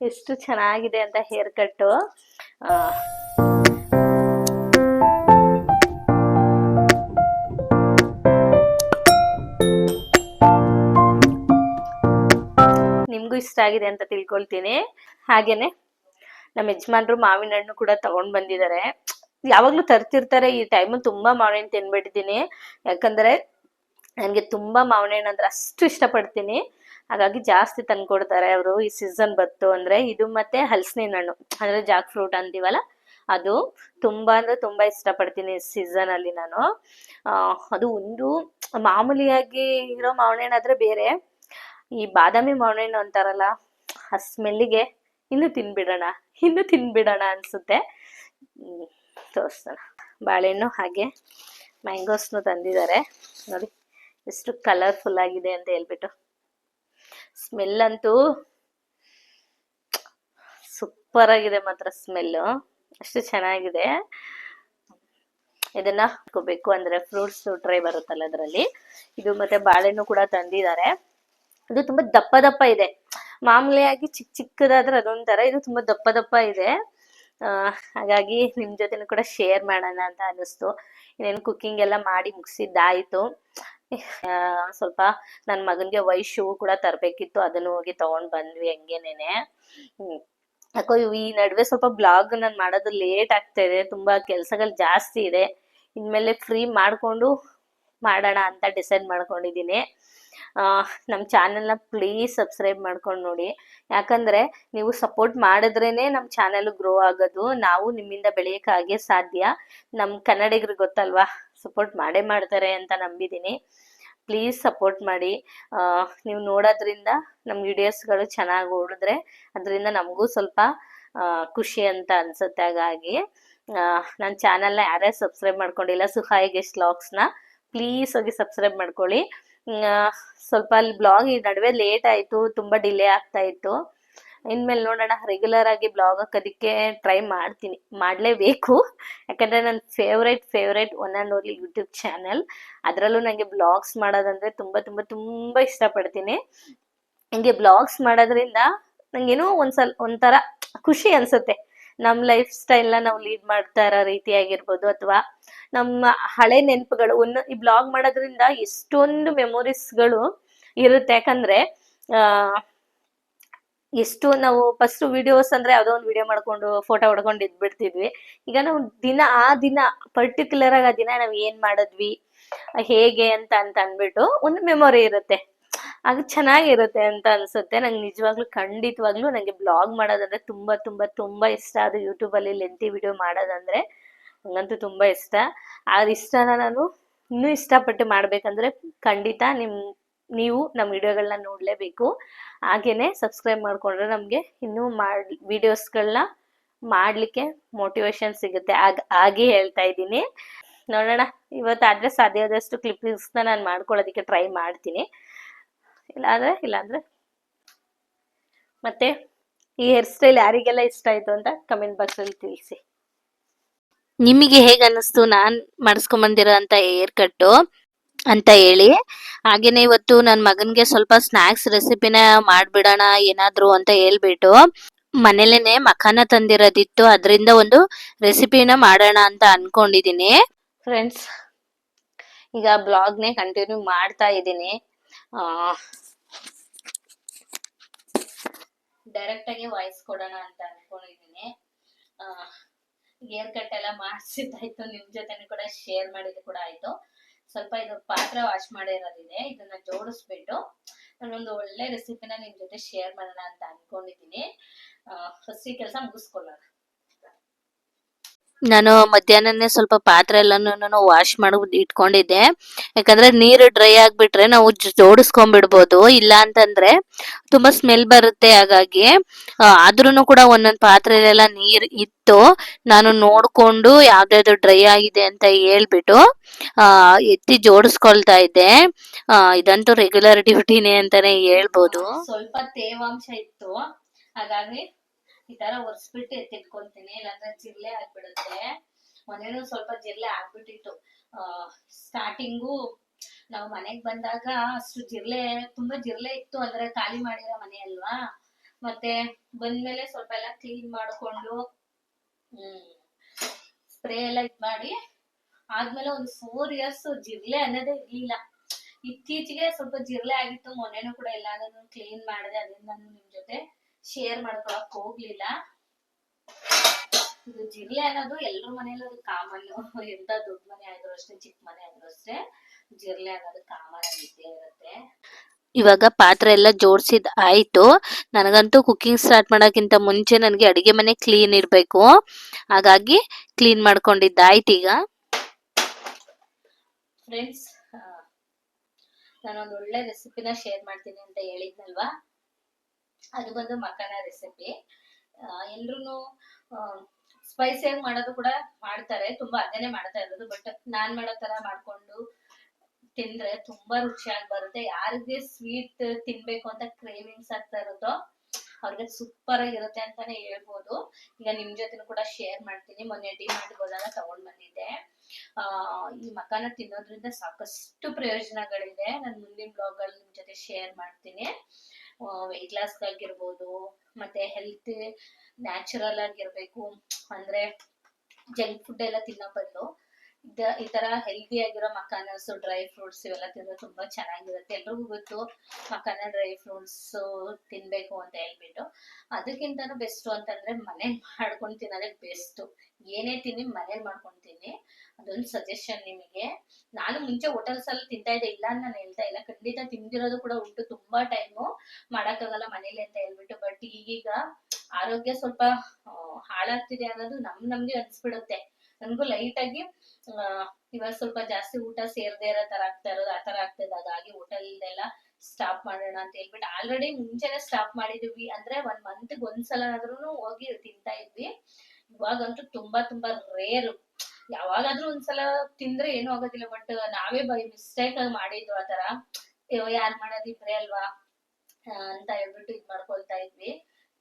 ಎಷ್ಟು ಚೆನ್ನಾಗಿದೆ ಅಂತ ಹೇರ್ ಕಟ್ಟು. ನಿಮ್ಗೂ ಇಷ್ಟ ಆಗಿದೆ ಅಂತ ತಿಳ್ಕೊಳ್ತೀನಿ. ಹಾಗೇನೆ ನಮ್ಮ ಯಜಮಾನ್ರು ಮಾವಿನ ಹಣ್ಣು ಕೂಡ ತಗೊಂಡ್ ಬಂದಿದ್ದಾರೆ. ಯಾವಾಗ್ಲೂ ತರ್ತಿರ್ತಾರೆ. ಈ ಟೈಮ್ ತುಂಬಾ ಮಾವಿನ ಹಣ್ಣು ತಿನ್ಬಿಟ್ಟಿದ್ದೀನಿ. ಯಾಕಂದ್ರೆ ನನ್ಗೆ ತುಂಬಾ ಮಾವಿನ ಹಣ್ಣು ಅಂದ್ರೆ ಅಷ್ಟು ಇಷ್ಟಪಡ್ತೀನಿ. ಹಾಗಾಗಿ ಜಾಸ್ತಿ ತಂದ್ಕೊಡ್ತಾರೆ ಅವರು. ಈ ಸೀಸನ್ ಬತ್ತು ಅಂದ್ರೆ ಇದು ಮತ್ತೆ ಹಲಸಿನ ಹಣ್ಣು ಅಂದ್ರೆ ಜಾಕ್ ಫ್ರೂಟ್ ಅಂತೀವಲ್ಲ, ಅದು ತುಂಬಾ ಅಂದ್ರೆ ತುಂಬಾ ಇಷ್ಟಪಡ್ತೀನಿ ಸೀಸನ್ ಅಲ್ಲಿ ನಾನು. ಅದು ಒಂದು ಮಾಮೂಲಿಯಾಗಿ ಇರೋ ಮಾವಿನ ಹಣ್ಣು ಆದ್ರೆ ಬೇರೆ, ಈ ಬಾದಾಮಿ ಮಾವಿನ ಹಣ್ಣು ಅಂತಾರಲ್ಲ, ಆ ಸ್ಮೆಲ್ಲಿಗೆ ಇನ್ನು ತಿನ್ಬಿಡೋಣ ಅನ್ಸುತ್ತೆ. ತೋರಿಸ್ತಾನ ಬಾಳೆಹಣ್ಣು ಹಾಗೆ ಮ್ಯಾಂಗೋಸ್ನು ತಂದಿದ್ದಾರೆ ನೋಡಿ, ಎಷ್ಟು ಕಲರ್ಫುಲ್ ಆಗಿದೆ ಅಂತ ಹೇಳ್ಬಿಟ್ಟು. ಸ್ಮೆಲ್ ಅಂತೂ ಸೂಪರ್ ಆಗಿದೆ ಮಾತ್ರ, ಸ್ಮೆಲ್ಲು ಅಷ್ಟು ಚೆನ್ನಾಗಿದೆ. ಇದನ್ನ ಹಾಕೋಬೇಕು ಅಂದ್ರೆ ಫ್ರೂಟ್ಸ್ ಟ್ರೈ ಬರುತ್ತಲ್ಲ ಅದರಲ್ಲಿ. ಇದು ಮತ್ತೆ ಬಾಳೆಹಣ್ಣು ಕೂಡ ತಂದಿದ್ದಾರೆ. ಇದು ತುಂಬಾ ದಪ್ಪ ದಪ್ಪ ಇದೆ. ಮಾಮೂಲಿಯಾಗಿ ಚಿಕ್ಕದಾದ್ರೆ ಅದೊಂಥರ, ಇದು ತುಂಬಾ ದಪ್ಪ ದಪ್ಪ ಇದೆ. ಹಾಗಾಗಿ ನಿಮ್ ಜೊತೆನೂ ಕೂಡ ಶೇರ್ ಮಾಡೋಣ ಅಂತ ಅನಿಸ್ತು. ಇನ್ನೇನು ಕುಕ್ಕಿಂಗ್ ಎಲ್ಲ ಮಾಡಿ ಮುಗಿಸಿದ್ದಾಯ್ತು. ಸ್ವಲ್ಪ ನನ್ನ ಮಗನ್ಗೆ ವೈಟ್ ಶೂ ಕೂಡ ತರಬೇಕಿತ್ತು, ಅದನ್ನು ಹೋಗಿ ತಗೊಂಡ್ ಬಂದ್ವಿ ಹಂಗೇನೇನೆ. ಯಾಕೋ ಈ ನಡುವೆ ಸ್ವಲ್ಪ ಬ್ಲಾಗ್ ನಾನು ಮಾಡೋದು ಲೇಟ್ ಆಗ್ತಾ ಇದೆ, ತುಂಬಾ ಕೆಲ್ಸಗಳು ಜಾಸ್ತಿ ಇದೆ. ಇನ್ಮೇಲೆ ಫ್ರೀ ಮಾಡ್ಕೊಂಡು ಮಾಡೋಣ ಅಂತ ಡಿಸೈಡ್ ಮಾಡ್ಕೊಂಡಿದ್ದೀನಿ. ನಮ್ಮ ಚಾನೆಲ್ನ ಪ್ಲೀಸ್ ಸಬ್ಸ್ಕ್ರೈಬ್ ಮಾಡ್ಕೊಂಡು ನೋಡಿ. ಯಾಕಂದ್ರೆ ನೀವು ಸಪೋರ್ಟ್ ಮಾಡಿದ್ರೇನೆ ನಮ್ಮ ಚಾನೆಲ್ ಗ್ರೋ ಆಗೋದು. ನಾವು ನಿಮ್ಮಿಂದ ಬೆಳೆಯೋಕ್ಕಾಗೆ ಸಾಧ್ಯ. ನಮ್ಮ ಕನ್ನಡಿಗರಿಗೆ ಗೊತ್ತಲ್ವಾ, ಸಪೋರ್ಟ್ ಮಾಡೇ ಮಾಡ್ತಾರೆ ಅಂತ ನಂಬಿದ್ದೀನಿ. ಪ್ಲೀಸ್ ಸಪೋರ್ಟ್ ಮಾಡಿ. ನೀವು ನೋಡೋದ್ರಿಂದ ನಮ್ಮ ವಿಡಿಯೋಸ್ಗಳು ಚೆನ್ನಾಗಿ ಓಡಿದ್ರೆ ಅದರಿಂದ ನಮಗೂ ಸ್ವಲ್ಪ ಖುಷಿ ಅಂತ ಅನ್ಸುತ್ತೆ. ಹಾಗಾಗಿ ನನ್ನ ಚಾನಲ್ನ ಯಾರ್ಯಾರು ಸಬ್ಸ್ಕ್ರೈಬ್ ಮಾಡ್ಕೊಂಡಿಲ್ಲ, ಸುಹಾಯ್ ಗೆಸ್ಟ್ ವ್ಲಾಗ್ಸ್ನ ಪ್ಲೀಸ್ ಹೋಗಿ ಸಬ್ಸ್ಕ್ರೈಬ್ ಮಾಡ್ಕೊಳ್ಳಿ. ಸ್ವಲ್ಪ ಅಲ್ಲಿ ಬ್ಲಾಗ್ ಈ ನಡುವೆ ಲೇಟ್ ಆಯಿತು, ತುಂಬ ಡಿಲೇ ಆಗ್ತಾ ಇತ್ತು. ಇನ್ಮೇಲೆ ನೋಡೋಣ, ರೆಗ್ಯುಲರ್ ಆಗಿ ಬ್ಲಾಗ್ ಹಾಕೋದಕ್ಕೆ ಟ್ರೈ ಮಾಡ್ತೀನಿ, ಮಾಡಲೇಬೇಕು. ಯಾಕಂದರೆ ನನ್ನ favourite one and only YouTube channel. ಅದರಲ್ಲೂ ನನಗೆ ಬ್ಲಾಗ್ಸ್ ಮಾಡೋದಂದರೆ ತುಂಬ ತುಂಬ ತುಂಬ ಇಷ್ಟಪಡ್ತೀನಿ. ನನಗೆ ಬ್ಲಾಗ್ಸ್ ಮಾಡೋದ್ರಿಂದ ನನಗೇನೋ ಒಂಥರ ಖುಷಿ ಅನಿಸುತ್ತೆ. ನಮ್ಮ ಲೈಫ್ ಸ್ಟೈಲ್ನ ನಾವು ಲೀಡ್ ಮಾಡ್ತಾ ಇರೋ ರೀತಿಯಾಗಿರ್ಬೋದು, ಅಥವಾ ನಮ್ಮ ಹಳೆ ನೆನಪುಗಳು ಈ ಬ್ಲಾಗ್ ಮಾಡೋದ್ರಿಂದ ಎಷ್ಟೊಂದು ಮೆಮೊರೀಸ್ಗಳು ಇರುತ್ತೆ. ಯಾಕಂದರೆ ಎಷ್ಟು ನಾವು ಫಸ್ಟ್ ವಿಡಿಯೋಸ್ ಅಂದ್ರೆ ಯಾವುದೋ ಒಂದು ವಿಡಿಯೋ ಮಾಡ್ಕೊಂಡು ಫೋಟೋ ಹೊಡ್ಕೊಂಡು ಇದ್ಬಿಡ್ತಿದ್ವಿ. ಈಗ ನಾವು ಆ ದಿನ ಪರ್ಟಿಕ್ಯುಲರ್ ಆಗಿ ಆ ದಿನ ನಾವು ಏನ್ ಮಾಡಿದ್ವಿ, ಹೇಗೆ ಅಂತ ಅಂದ್ಬಿಟ್ಟು ಒಂದು ಮೆಮೊರಿ ಇರುತ್ತೆ. ಅದು ಚೆನ್ನಾಗಿರುತ್ತೆ ಅಂತ ಅನ್ಸುತ್ತೆ. ನಂಗೆ ನಿಜವಾಗ್ಲೂ ಖಂಡಿತವಾಗ್ಲೂ ನನಗೆ ಬ್ಲಾಗ್ ಮಾಡೋದಂದ್ರೆ ತುಂಬಾ ತುಂಬಾ ತುಂಬಾ ಇಷ್ಟ. ಅದು ಯೂಟ್ಯೂಬಲ್ಲಿ ಲೆಂತಿ ವಿಡಿಯೋ ಮಾಡೋದಂದ್ರೆ ನಂಗಂತೂ ತುಂಬಾ ಇಷ್ಟ. ಆ ಇಷ್ಟನ ನಾನು ಇನ್ನೂ ಇಷ್ಟಪಟ್ಟು ಮಾಡ್ಬೇಕಂದ್ರೆ ಖಂಡಿತ ನೀವು ನಮ್ಮ ವಿಡಿಯೋಗಳನ್ನ ನೋಡಲೇಬೇಕು. ಹಾಗೇನೆ ಸಬ್ಸ್ಕ್ರೈಬ್ ಮಾಡ್ಕೊಂಡ್ರೆ ನಮಗೆ ಇನ್ನೂ ವಿಡಿಯೋಸ್ಗಳನ್ನ ಮಾಡಲಿಕ್ಕೆ ಮೋಟಿವೇಶನ್ ಸಿಗುತ್ತೆ. ಹಾಗೆ ಹೇಳ್ತಾ ಇದ್ದೀನಿ. ನೋಡೋಣ, ಇವತ್ತಾದರೆ ಸಾಧ್ಯ ಆದಷ್ಟು ಕ್ಲಿಪ್ಪಿಂಗ್ಸ್ನ ನಾನು ಮಾಡ್ಕೊಳ್ಳೋದಕ್ಕೆ ಟ್ರೈ ಮಾಡ್ತೀನಿ. ಇಲ್ಲಾಂದ್ರೆ ಮತ್ತೆ ಈ ಹೇರ್ ಸ್ಟೈಲ್ ಯಾರಿಗೆಲ್ಲ ಇಷ್ಟ ಆಯಿತು ಅಂತ ಕಮೆಂಟ್ ಬಾಕ್ಸಲ್ಲಿ ತಿಳಿಸಿ. ನಿಮಗೆ ಹೇಗೆ ಅನ್ನಿಸ್ತು ನಾನು ಮಾಡಿಸ್ಕೊಂಬಂದಿರೋ ಅಂತ ಹೇರ್ ಕಟ್ಟು ಅಂತ ಹೇಳಿ. ಹಾಗೇನೆ ಇವತ್ತು ನನ್ನ ಮಗನಿಗೆ ಸ್ವಲ್ಪ ಸ್ನ್ಯಾಕ್ಸ್ ರೆಸಿಪಿನ ಮಾಡ್ಬಿಡೋಣ ಏನಾದ್ರು ಅಂತ ಹೇಳ್ಬಿಟ್ಟು ಮನೇಲೇನೆ ಮಖಾನ ತಂದಿರೋದಿತ್ತು, ಅದರಿಂದ ಒಂದು ರೆಸಿಪಿನ ಮಾಡೋಣ ಅಂತ ಅನ್ಕೊಂಡಿದೀನಿ. ಫ್ರೆಂಡ್ಸ್, ಈಗ ಬ್ಲಾಗ್ನೇ ಕಂಟಿನ್ಯೂ ಮಾಡ್ತಾ ಇದ್ದೀನಿ. ಡೈರೆಕ್ಟ್ ಆಗಿ ವಾಯ್ಸ್ ಕೊಡೋಣ ಅಂತ ಅನ್ಕೊಂಡಿದೀನಿ. ಹೇರ್ ಕಟ್ ಎಲ್ಲ ಮಾಡಿಸಿದ್ದಾಯ್ತು, ನಿಮ್ ಜೊತೆನೂ ಕೂಡ ಶೇರ್ ಮಾಡಿದ್ದು ಕೂಡ ಆಯ್ತು. ಸ್ವಲ್ಪ ಇದು ಪಾತ್ರೆ ವಾಶ್ ಮಾಡಿರೋದಿದೆ, ಇದನ್ನ ಜೋಡಿಸ್ಬಿಟ್ಟು ನಾನೊಂದು ಒಳ್ಳೆ ರೆಸಿಪಿನ ನಿಮ್ ಜೊತೆ ಶೇರ್ ಮಾಡೋಣ ಅಂತ ಅನ್ಕೊಂಡಿದೀನಿ. ಫಸ್ಟ್ ಈ ಕೆಲಸ ಮುಗಿಸ್ಕೊಳ್ಳೋಣ. ನಾನು ಮಧ್ಯಾಹ್ನನೇ ಸ್ವಲ್ಪ ಪಾತ್ರೆ ಎಲ್ಲಾನು ವಾಶ್ ಮಾಡಿ ಇಟ್ಕೊಂಡಿದ್ದೆ. ಯಾಕಂದ್ರೆ ನೀರು ಡ್ರೈ ಆಗ್ಬಿಟ್ರೆ ನಾವು ಜೋಡಿಸ್ಕೊಂಡ್ಬಿಡ್ಬೋದು, ಇಲ್ಲ ಅಂತಂದ್ರೆ ತುಂಬಾ ಸ್ಮೆಲ್ ಬರುತ್ತೆ. ಹಾಗಾಗಿ ಆದ್ರೂನು ಕೂಡ ಒಂದೊಂದ್ ಪಾತ್ರೆಲೆಲ್ಲ ನೀರ್ ಇತ್ತು. ನಾನು ನೋಡ್ಕೊಂಡು ಯಾವ್ದಾವ್ದು ಡ್ರೈ ಆಗಿದೆ ಅಂತ ಹೇಳ್ಬಿಟ್ಟು ಆ ಎತ್ತಿ ಜೋಡಿಸ್ಕೊಳ್ತಾ ಇದ್ದೆ. ಇದಂತೂ ರೆಗ್ಯುಲರ್ ಡ್ಯೂಟಿನೇ ಅಂತಾನೆ ಹೇಳ್ಬೋದು. ಸ್ವಲ್ಪ ತೇವಾಂಶ ಇತ್ತು, ಹಾಗಾಗಿ ಈ ತರ ಒರೆಸ್ಬಿಟ್ಟು ಎತ್ತಿಟ್ಕೊಂತೀನಿ, ಇಲ್ಲಾಂದ್ರೆ ಜಿರ್ಲೆ ಆಗ್ಬಿಡುತ್ತೆ. ಮನೇನು ಸ್ವಲ್ಪ ಜಿರ್ಲೆ ಆಗ್ಬಿಟ್ಟಿತ್ತು. ಸ್ಟಾರ್ಟಿಂಗು ನಾವು ಮನೆಗ್ ಬಂದಾಗ ಅಷ್ಟು ತುಂಬಾ ಜಿರ್ಲೆ ಇತ್ತು, ಅಂದ್ರೆ ಖಾಲಿ ಮಾಡಿರೋ ಮನೆ ಅಲ್ವಾ. ಮತ್ತೆ ಬಂದ್ಮೇಲೆ ಸ್ವಲ್ಪ ಎಲ್ಲ ಕ್ಲೀನ್ ಮಾಡ್ಕೊಂಡು ಸ್ಪ್ರೇ ಎಲ್ಲ ಮಾಡಿ ಆದ್ಮೇಲೆ ಒಂದು 4 ಇಯರ್ಸ್ ಜಿರ್ಲೆ ಅನ್ನೋದೇ ಇರ್ಲಿಲ್ಲ. ಇತ್ತೀಚೆಗೆ ಸ್ವಲ್ಪ ಜಿರ್ಲೆ ಆಗಿತ್ತು, ಮೊನ್ನೆನೂ ಕೂಡ ಎಲ್ಲಾನು ಕ್ಲೀನ್ ಮಾಡಿದೆ. ಅದನ್ನ ನಾನು ನಿಮ್ ಜೊತೆ ಶೇರ್ ಮಾಡ್ಕೊಳಕ್ ಹೋಗ್ಲಿಲ್ಲ. ಇದು ಜಿರ್ಲೆ ಅನ್ನೋದು ಎಲ್ರ ಮನೇಲಿ ಅದು ಕಾಮನ್. ಎಂತ ದೊಡ್ಡ ಮನೆ ಆದ್ರೂ ಅಷ್ಟೇ, ಚಿಕ್ಕ ಮನೆ ಆದ್ರೂ ಅಷ್ಟೇ, ಜಿರ್ಲೆ ಅನ್ನೋದು ಕಾಮನ್ ಆಗಿ ಇದ್ದೇ ಇರುತ್ತೆ. ಇವಾಗ ಪಾತ್ರೆ ಎಲ್ಲ ಜೋಡಿಸಿದ ಆಯ್ತು. ನನಗಂತೂ ಕುಕಿಂಗ್ ಸ್ಟಾರ್ಟ್ ಮಾಡೋಕ್ಕಿಂತ ಮುಂಚೆ ನನಗೆ ಅಡಿಗೆ ಮನೆ ಕ್ಲೀನ್ ಇರಬೇಕು, ಹಾಗಾಗಿ ಕ್ಲೀನ್ ಮಾಡ್ಕೊಂಡಿದ್ದಾಯ್ತು. ಈಗ ಫ್ರೆಂಡ್ಸ್, ನಾನೊಂದು ಒಳ್ಳೆ ರೆಸಿಪಿನ ಶೇರ್ ಮಾಡ್ತೀನಿ ಅಂತ ಹೇಳಿದ್ನಲ್ವಾ, ಅದು ಬಂದು ಮಖಾನ ರೆಸಿಪಿ. ಎಲ್ರು ಸ್ಪೈಸಿಯಾಗಿ ಮಾಡೋದು ಕೂಡ ಮಾಡ್ತಾರೆ, ತುಂಬಾ ಅದನ್ನೇ ಮಾಡ್ತಾ ಇರೋದು. ಬಟ್ ನಾನ್ ಮಾಡೋ ತರ ಮಾಡ್ಕೊಂಡು ತಿಂದ್ರೆ ತುಂಬಾ ರುಚಿಯಾಗಿ ಬರುತ್ತೆ. ಯಾರಿಗೆ ಸ್ವೀಟ್ ತಿನ್ಬೇಕು ಅಂತ ಕ್ರೇವಿಂಗ್ಸ್ ಆಗ್ತಾ ಇರುತ್ತೋ ಅವ್ರಿಗೆ ಸೂಪರ್ ಆಗಿರುತ್ತೆ ಅಂತಾನೆ ಹೇಳ್ಬೋದು. ಈಗ ನಿಮ್ ಜೊತೆ ಕೂಡ ಶೇರ್ ಮಾಡ್ತೀನಿ. ಮೊನ್ನೆ ಡಿಮಾರ್ಟ್ ಹೋದಾಗ ತಗೊಂಡ್ ಬಂದಿದ್ದೆ. ಈ ಮಖಾನ ತಿನ್ನೋದ್ರಿಂದ ಸಾಕಷ್ಟು ಪ್ರಯೋಜನಗಳಿದೆ. ನಾನು ಮುಂದಿನ ಬ್ಲಾಗ್ ಅಲ್ಲಿ ನಿಮ್ ಜೊತೆ ಶೇರ್ ಮಾಡ್ತೀನಿ. ವೆಯ್ಟ್ ಲಾಸ್ ಆಗಿರ್ಬೋದು, ಮತ್ತೆ ಹೆಲ್ತ್ ನ್ಯಾಚುರಲ್ ಆಗಿರ್ಬೇಕು ಅಂದ್ರೆ ಜಂಕ್ ಫುಡ್ ಎಲ್ಲ ತಿನ್ನೋ ಬದಲು ಈ ತರ ಹೆಲ್ದಿ ಆಗಿರೋ ಮಖಾನಸ್, ಡ್ರೈ ಫ್ರೂಟ್ಸ್ ಇವೆಲ್ಲ ತಿಂದ್ರೆ ತುಂಬಾ ಚೆನ್ನಾಗಿರುತ್ತೆ. ಎಲ್ರಿಗೂ ಗೊತ್ತು ಮಖಾನ ಡ್ರೈ ಫ್ರೂಟ್ಸ್ ತಿನ್ಬೇಕು ಅಂತ ಹೇಳ್ಬಿಟ್ಟು. ಅದಕ್ಕಿಂತನೂ ಬೆಸ್ಟ್ ಅಂತಂದ್ರೆ ಮನೇಲಿ ಮಾಡ್ಕೊಂಡು ತಿನ್ನೋದೇ ಬೆಸ್ಟ್. ಏನೇ ತಿನ್ನಿ ಮನೇಲಿ ಮಾಡ್ಕೊಂಡು ತಿನ್ನಿ, ಅದೊಂದು ಸಜೆಷನ್ ನಿಮಗೆ. ನಾನು ಮುಂಚೆ ಹೋಟೆಲ್ಸ್ ಅಲ್ಲಿ ತಿಂತಾ ಇದ್ದೆ, ಇಲ್ಲ ನಾನು ಹೇಳ್ತಾ ಇಲ್ಲ, ಖಂಡಿತ ತಿಂದಿರೋದು ಕೂಡ ಉಂಟು. ತುಂಬಾ ಟೈಮು ಮಾಡಕ್ಕಾಗಲ್ಲ ಮನೇಲಿ ಅಂತ ಹೇಳ್ಬಿಟ್ಟು. ಬಟ್ ಈಗೀಗ ಆರೋಗ್ಯ ಸ್ವಲ್ಪ ಹಾಳಾಗ್ತಿದೆ ಅನ್ನೋದು ನಮ್ಗೆ ಅನ್ಸ್ಬಿಡುತ್ತೆ. ನನ್ಗೂ ಲೈಟ್ ಆಗಿ ಇವಾಗ ಸ್ವಲ್ಪ ಜಾಸ್ತಿ ಊಟ ಸೇರ್ದೇ ಇರೋ ತರ ಆಗ್ತಾ ಇರೋದು, ಆತರ ಆಗ್ತದೆ. ಹಾಗಾಗಿ ಹೋಟೆಲ್ ಎಲ್ಲ ಸ್ಟಾಪ್ ಮಾಡೋಣ ಅಂತ ಹೇಳ್ಬಿಟ್ಟು ಆಲ್ರೆಡಿ ಮುಂಚೆನೆ ಸ್ಟಾಪ್ ಮಾಡಿದ್ವಿ. ಅಂದ್ರೆ 1 ಮಂತ್ ಒಂದ್ಸಲನಾದ್ರೂ ಹೋಗಿ ತಿಂತಾ ಇದ್ವಿ. ಇವಾಗಂತೂ ತುಂಬಾ ರೇರು. ಯಾವಾಗಾದ್ರೂ ಒಂದ್ಸಲ ತಿಂದ್ರೆ ಏನೂ ಆಗೋದಿಲ್ಲ. ಬಟ್ ನಾವೇ ಬೈ ಮಿಸ್ಟೇಕ್ ಆಗಿ ಮಾಡಿದ್ವು ಆತರ. ಯಾರ್ ಮಾಡೋದಿಬ್ರೆ ಅಲ್ವಾ ಅಂತ ಹೇಳ್ಬಿಟ್ಟು ಇದ್ ಮಾಡ್ಕೊಳ್ತಾ ಇದ್ವಿ.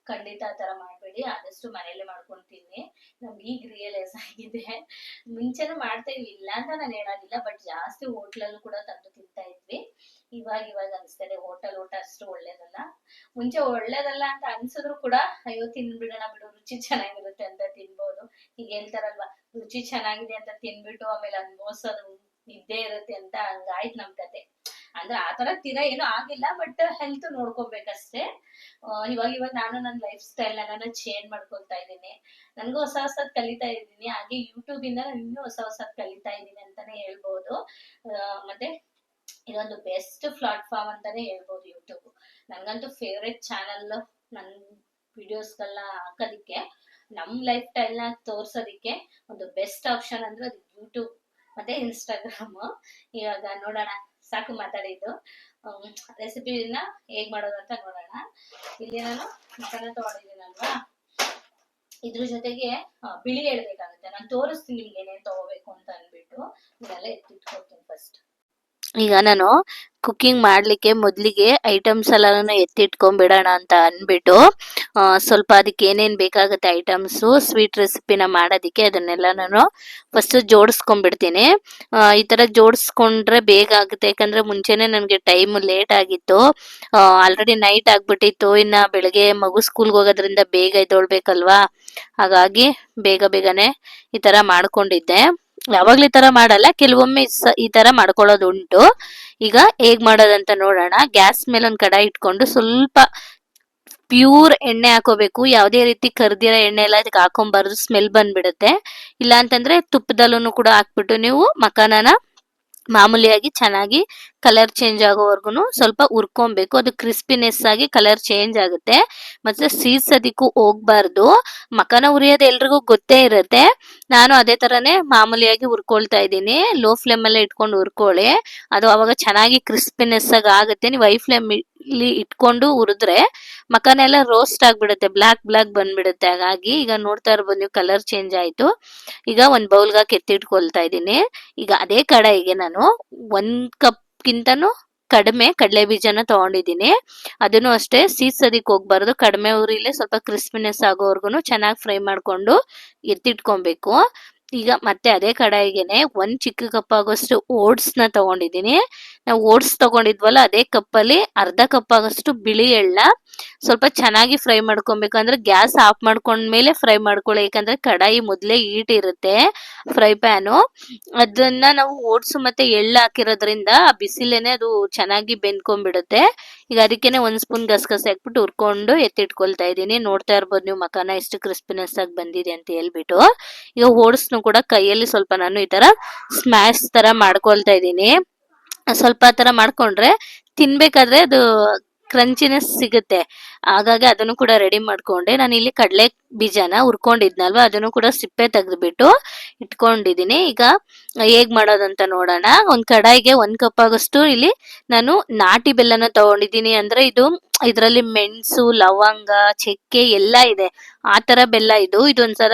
ಖಂಡಿತ ಆ ತರ ಮಾಡ್ಬೇಡಿ, ಆದಷ್ಟು ಮನೇಲೆ ಮಾಡ್ಕೊಂಡು ತಿನ್ನಿ. ನಮ್ಗೆ ಈಗ ರಿಯಲೈಸ್ ಆಗಿದೆ. ಮುಂಚೆನೂ ಮಾಡ್ತಾ ಇದ್ವಿ, ಇಲ್ಲ ಅಂತ ನಾನು ಹೇಳೋದಿಲ್ಲ, ಬಟ್ ಜಾಸ್ತಿ ಹೋಟ್ಲಲ್ಲೂ ಕೂಡ ತಂದು ತಿಂತಾ ಇದ್ವಿ. ಇವಾಗ ಅನ್ಸ್ತದೆ ಹೋಟೆಲ್ ಊಟ ಅಷ್ಟು ಒಳ್ಳೇದಲ್ಲ. ಮುಂಚೆ ಒಳ್ಳೇದಲ್ಲ ಅಂತ ಅನ್ಸಿದ್ರು ಕೂಡ ಅಯ್ಯೋ ತಿನ್ಬಿಡೋಣ ಬಿಡು, ರುಚಿ ಚೆನ್ನಾಗಿರುತ್ತೆ ಅಂತ ತಿನ್ಬೋದು. ಈಗ ಹೇಳ್ತಾರಲ್ವಾ, ರುಚಿ ಚೆನ್ನಾಗಿದೆ ಅಂತ ತಿನ್ಬಿಟ್ಟು ಆಮೇಲೆ ಅನ್ಭವಿಸೋದು ಇದ್ದೇ ಇರುತ್ತೆ ಅಂತ. ಹಂಗಾಯ್ತು ನಮ್ ಕತೆ. ಅಂದ್ರೆ ಆತರ ತೀರಾ ಏನೂ ಆಗಿಲ್ಲ, ಬಟ್ ಹೆಲ್ತ್ ನೋಡ್ಕೋಬೇಕಷ್ಟೇ. ಇವಾಗ ನಾನು ನನ್ನ ಲೈಫ್ ಸ್ಟೈಲ್ ನಾನು ಚೇಂಜ್ ಮಾಡ್ಕೊಳ್ತಾ ಇದ್ದೀನಿ. ನನ್ಗೂ ಹೊಸದ್ ಕಲಿತಾ ಇದ್ದೀನಿ. ಹಾಗೆ ಯೂಟ್ಯೂಬ್ ಇಂದ ನಾನು ಇನ್ನೂ ಹೊಸದ್ ಕಲಿತಾ ಇದ್ದೀನಿ ಅಂತಾನೆ ಹೇಳ್ಬೋದು. ಮತ್ತೆ ಇದೊಂದು ಬೆಸ್ಟ್ ಪ್ಲಾಟ್ಫಾರ್ಮ್ ಅಂತಾನೆ ಹೇಳ್ಬೋದು ಯೂಟ್ಯೂಬ್. ನನ್ಗಂತೂ ಫೇವ್ರೆಟ್ ಚಾನಲ್. ನನ್ ವಿಡಿಯೋಸ್ಗಳನ್ನ ಹಾಕೋದಿಕ್ಕೆ, ನಮ್ ಲೈಫ್ ಸ್ಟೈಲ್ ನ ತೋರ್ಸೋದಿಕ್ಕೆ ಒಂದು ಬೆಸ್ಟ್ ಆಪ್ಷನ್ ಅಂದ್ರೆ ಅದು ಯೂಟ್ಯೂಬ್ ಮತ್ತೆ ಇನ್ಸ್ಟಾಗ್ರಾಮ್. ಇವಾಗ ನೋಡೋಣ, ಸಾಕು ಮಾತಾಡಿದ್ದು. ರೆಸಿಪಿನ ಹೇಗ್ ಮಾಡೋದು ಅಂತ ನೋಡೋಣ. ಇಲ್ಲಿ ನಾನು ಮಸಾಲೆ ತಗೊಂಡಿದ್ದೀನಲ್ವಾ, ಇದ್ರ ಜೊತೆಗೆ ಬಿಳಿ ಹೇಳ್ಬೇಕಾಗುತ್ತೆ. ನಾನು ತೋರಿಸ್ತೀನಿ ನಿಮ್ಗೆ ಏನೇನ್ ತಗೋಬೇಕು ಅಂತ ಅನ್ಬಿಟ್ಟು. ಇದೆಲ್ಲ ಎತ್ತಿಟ್ಕೊಡ್ತೀನಿ ಫಸ್ಟ್. ಈಗ ನಾನು ಕುಕಿಂಗ್ ಮಾಡ್ಲಿಕ್ಕೆ ಮೊದ್ಲಿಗೆ ಐಟಮ್ಸ್ ಎಲ್ಲಾನು ಎತ್ತಿಟ್ಕೊಂಡ್ಬಿಡೋಣ ಅಂತ ಅನ್ಬಿಟ್ಟು ಸ್ವಲ್ಪ ಅದಕ್ಕೆ ಏನೇನ್ ಬೇಕಾಗುತ್ತೆ ಐಟಮ್ಸು ಸ್ವೀಟ್ ರೆಸಿಪಿನ ಮಾಡೋದಿಕ್ಕೆ ಅದನ್ನೆಲ್ಲ ನಾನು ಫಸ್ಟ್ ಜೋಡಿಸ್ಕೊಂಡ್ಬಿಡ್ತೀನಿ. ಈ ತರ ಜೋಡಿಸ್ಕೊಂಡ್ರೆ ಬೇಗ ಆಗುತ್ತೆ. ಯಾಕಂದ್ರೆ ಮುಂಚೆನೆ ನನಗೆ ಟೈಮ್ ಲೇಟ್ ಆಗಿತ್ತು, ಆಲ್ರೆಡಿ ನೈಟ್ ಆಗ್ಬಿಟ್ಟಿತ್ತು. ಇನ್ನ ಬೆಳಗ್ಗೆ ಮಗು ಸ್ಕೂಲ್ಗೆ ಹೋಗೋದ್ರಿಂದ ಬೇಗ ಎದ್ದೊಳ್ಬೇಕಲ್ವಾ, ಹಾಗಾಗಿ ಬೇಗನೆ ಈ ತರ ಮಾಡ್ಕೊಂಡಿದ್ದೆ. ಯಾವಾಗ್ಲೂ ಈ ತರ ಮಾಡಲ್ಲ, ಕೆಲವೊಮ್ಮೆ ಈ ತರ ಮಾಡ್ಕೊಳ್ಳೋದು ಉಂಟು. ಈಗ ಹೇಗ್ ಮಾಡೋದಂತ ನೋಡೋಣ. ಗ್ಯಾಸ್ ಮೇಲೆ ಒಂದ್ ಕಡಾಯಿ ಇಟ್ಕೊಂಡು ಸ್ವಲ್ಪ ಪ್ಯೂರ್ ಎಣ್ಣೆ ಹಾಕೋಬೇಕು. ಯಾವುದೇ ರೀತಿ ಕರ್ದಿರೋ ಎಣ್ಣೆ ಎಲ್ಲ ಇದಕ್ಕೆ ಹಾಕೊಂಬಾರ್ದು, ಸ್ಮೆಲ್ ಬಂದ್ಬಿಡುತ್ತೆ. ಇಲ್ಲ ಅಂತಂದ್ರೆ ತುಪ್ಪದಲ್ಲೂ ಕೂಡ ಹಾಕ್ಬಿಟ್ಟು ನೀವು ಮಖಾನನ ಮಾಮೂಲಿಯಾಗಿ ಚೆನ್ನಾಗಿ ಕಲರ್ ಚೇಂಜ್ ಆಗೋವರೆಗೂ ಸ್ವಲ್ಪ ಹುರ್ಕೊಬೇಕು. ಅದು ಕ್ರಿಸ್ಪಿನೆಸ್ ಆಗಿ ಕಲರ್ ಚೇಂಜ್ ಆಗುತ್ತೆ. ಮತ್ತೆ ಸೀದ್ಸೋದಿಕ್ಕೂ ಹೋಗ್ಬಾರ್ದು. ಮಕನ ಉರಿಯೋದು ಎಲ್ರಿಗೂ ಗೊತ್ತೇ ಇರುತ್ತೆ. ನಾನು ಅದೇ ತರನೇ ಮಾಮೂಲಿಯಾಗಿ ಹುರ್ಕೊಳ್ತಾ ಇದ್ದೀನಿ. ಲೋ ಫ್ಲೇಮ್ ಅಲ್ಲೇ ಇಟ್ಕೊಂಡು ಹುರ್ಕೊಳ್ಳಿ. ಅದು ಅವಾಗ ಚೆನ್ನಾಗಿ ಕ್ರಿಸ್ಪಿನೆಸ್ ಆಗಿ ಆಗುತ್ತೆ. ನೀವು ಹೈ ಫ್ಲೇಮ್ ಇಲ್ಲಿ ಇಟ್ಕೊಂಡು ಹುರಿದ್ರೆ ಮಕನ ಎಲ್ಲ ರೋಸ್ಟ್ ಆಗ್ಬಿಡುತ್ತೆ, ಬ್ಲಾಕ್ ಬ್ಲಾಕ್ ಬಂದ್ಬಿಡುತ್ತೆ. ಹಾಗಾಗಿ ಈಗ ನೋಡ್ತಾ ಇರ್ಬೋದು ನೀವು, ಕಲರ್ ಚೇಂಜ್ ಆಯ್ತು. ಈಗ ಒಂದ್ ಬೌಲ್ಗೆ ಹಾಕಿ ಎತ್ತಿಟ್ಕೊಳ್ತಾ ಇದ್ದೀನಿ. ಈಗ ಅದೇ ಕಡಾಯಿಗೆ ನಾನು 1 ಕಪ್ ಕಡಿಮೆ ಕಡಲೆ ಬೀಜನ ತಗೊಂಡಿದ್ದೀನಿ. ಅದನ್ನು ಅಷ್ಟೇ ಸೀದ್ಸೋದಿಕ್ ಹೋಗ್ಬಾರ್ದು. ಕಡಿಮೆ ಉರಿಲೇ ಸ್ವಲ್ಪ ಕ್ರಿಸ್ಪಿನೆಸ್ ಆಗೋವರ್ಗು ಚೆನ್ನಾಗಿ ಫ್ರೈ ಮಾಡ್ಕೊಂಡು ಎತ್ತಿಟ್ಕೊಬೇಕು. ಈಗ ಮತ್ತೆ ಅದೇ ಕಡಾಯಿಗೆನೆ 1 ಚಿಕ್ಕ ಕಪ್ ಆಗೋಷ್ಟು ಓಟ್ಸ್ ನ ತಗೊಂಡಿದ್ದೀನಿ. ನಾವು ಓಟ್ಸ್ ತಗೊಂಡಿದ್ವಲ್ಲ ಅದೇ ಕಪ್ಪಲ್ಲಿ ಅರ್ಧ ಕಪ್ ಆಗೋಷ್ಟು ಬಿಳಿ ಎಳ್ಳ ಸ್ವಲ್ಪ ಚೆನ್ನಾಗಿ ಫ್ರೈ ಮಾಡ್ಕೊಬೇಕು. ಅಂದ್ರೆ ಗ್ಯಾಸ್ ಆಫ್ ಮಾಡ್ಕೊಂಡ್ಮೇಲೆ ಫ್ರೈ ಮಾಡ್ಕೊಳ್ಳಿ, ಯಾಕಂದ್ರೆ ಕಡಾಯಿ ಮೊದಲೇ ಹೀಟ್ ಇರುತ್ತೆ, ಫ್ರೈ ಪ್ಯಾನು. ಅದನ್ನ ನಾವು ಓಟ್ಸ್ ಮತ್ತೆ ಎಳ್ಳು ಹಾಕಿರೋದ್ರಿಂದ ಆ ಬಿಸಿಲೇನೆ ಅದು ಚೆನ್ನಾಗಿ ಬೆಂದ್ಕೊಂಡ್ಬಿಡುತ್ತೆ. ಈಗ ಅದಕ್ಕೇನೆ 1 ಸ್ಪೂನ್ ಗಸಗಸೆ ಹಾಕ್ಬಿಟ್ಟು ಹುರ್ಕೊಂಡು ಎತ್ತಿಟ್ಕೊಳ್ತಾ ಇದ್ದೀನಿ. ನೋಡ್ತಾ ಇರ್ಬೋದು ನೀವು ಮಕಾನ ಎಷ್ಟು ಕ್ರಿಸ್ಪಿನೆಸ್ ಆಗಿ ಬಂದಿದೆ ಅಂತ ಹೇಳ್ಬಿಟ್ಟು. ಈಗ ಓಟ್ಸ್ನು ಕೂಡ ಕೈಯಲ್ಲಿ ಸ್ವಲ್ಪ ನಾನು ಈ ತರ ಸ್ಮ್ಯಾಶ್ ತರ ಮಾಡ್ಕೊಳ್ತಾ ಇದ್ದೀನಿ. ಸ್ವಲ್ಪ ತರ ಮಾಡ್ಕೊಂಡ್ರೆ ತಿನ್ಬೇಕಾದ್ರೆ ಅದು ಕ್ರಂಚಿನೆಸ್ ಸಿಗುತ್ತೆ. ಹಾಗಾಗಿ ಅದನ್ನು ಕೂಡ ರೆಡಿ ಮಾಡ್ಕೊಂಡೆ. ನಾನು ಇಲ್ಲಿ ಕಡಲೆ ಬೀಜನ ಹುರ್ಕೊಂಡಿದ್ನಲ್ವಾ, ಅದನ್ನು ಕೂಡ ಸಿಪ್ಪೆ ತೆಗೆದ್ಬಿಟ್ಟು ಇಟ್ಕೊಂಡಿದ್ದೀನಿ. ಈಗ ಹೇಗ್ ಮಾಡೋದಂತ ನೋಡೋಣ. ಒಂದ್ ಕಡಾಯಿಗೆ 1 ಕಪ್ ಆಗೋಷ್ಟು ಇಲ್ಲಿ ನಾನು ನಾಟಿ ಬೆಲ್ಲನ ತಗೊಂಡಿದ್ದೀನಿ. ಅಂದ್ರೆ ಇದರಲ್ಲಿ ಮೆಣಸು, ಲವಂಗ, ಚಕ್ಕೆ ಎಲ್ಲ ಇದೆ. ಆ ತರ ಬೆಲ್ಲ ಇದೊಂದ್ಸಲ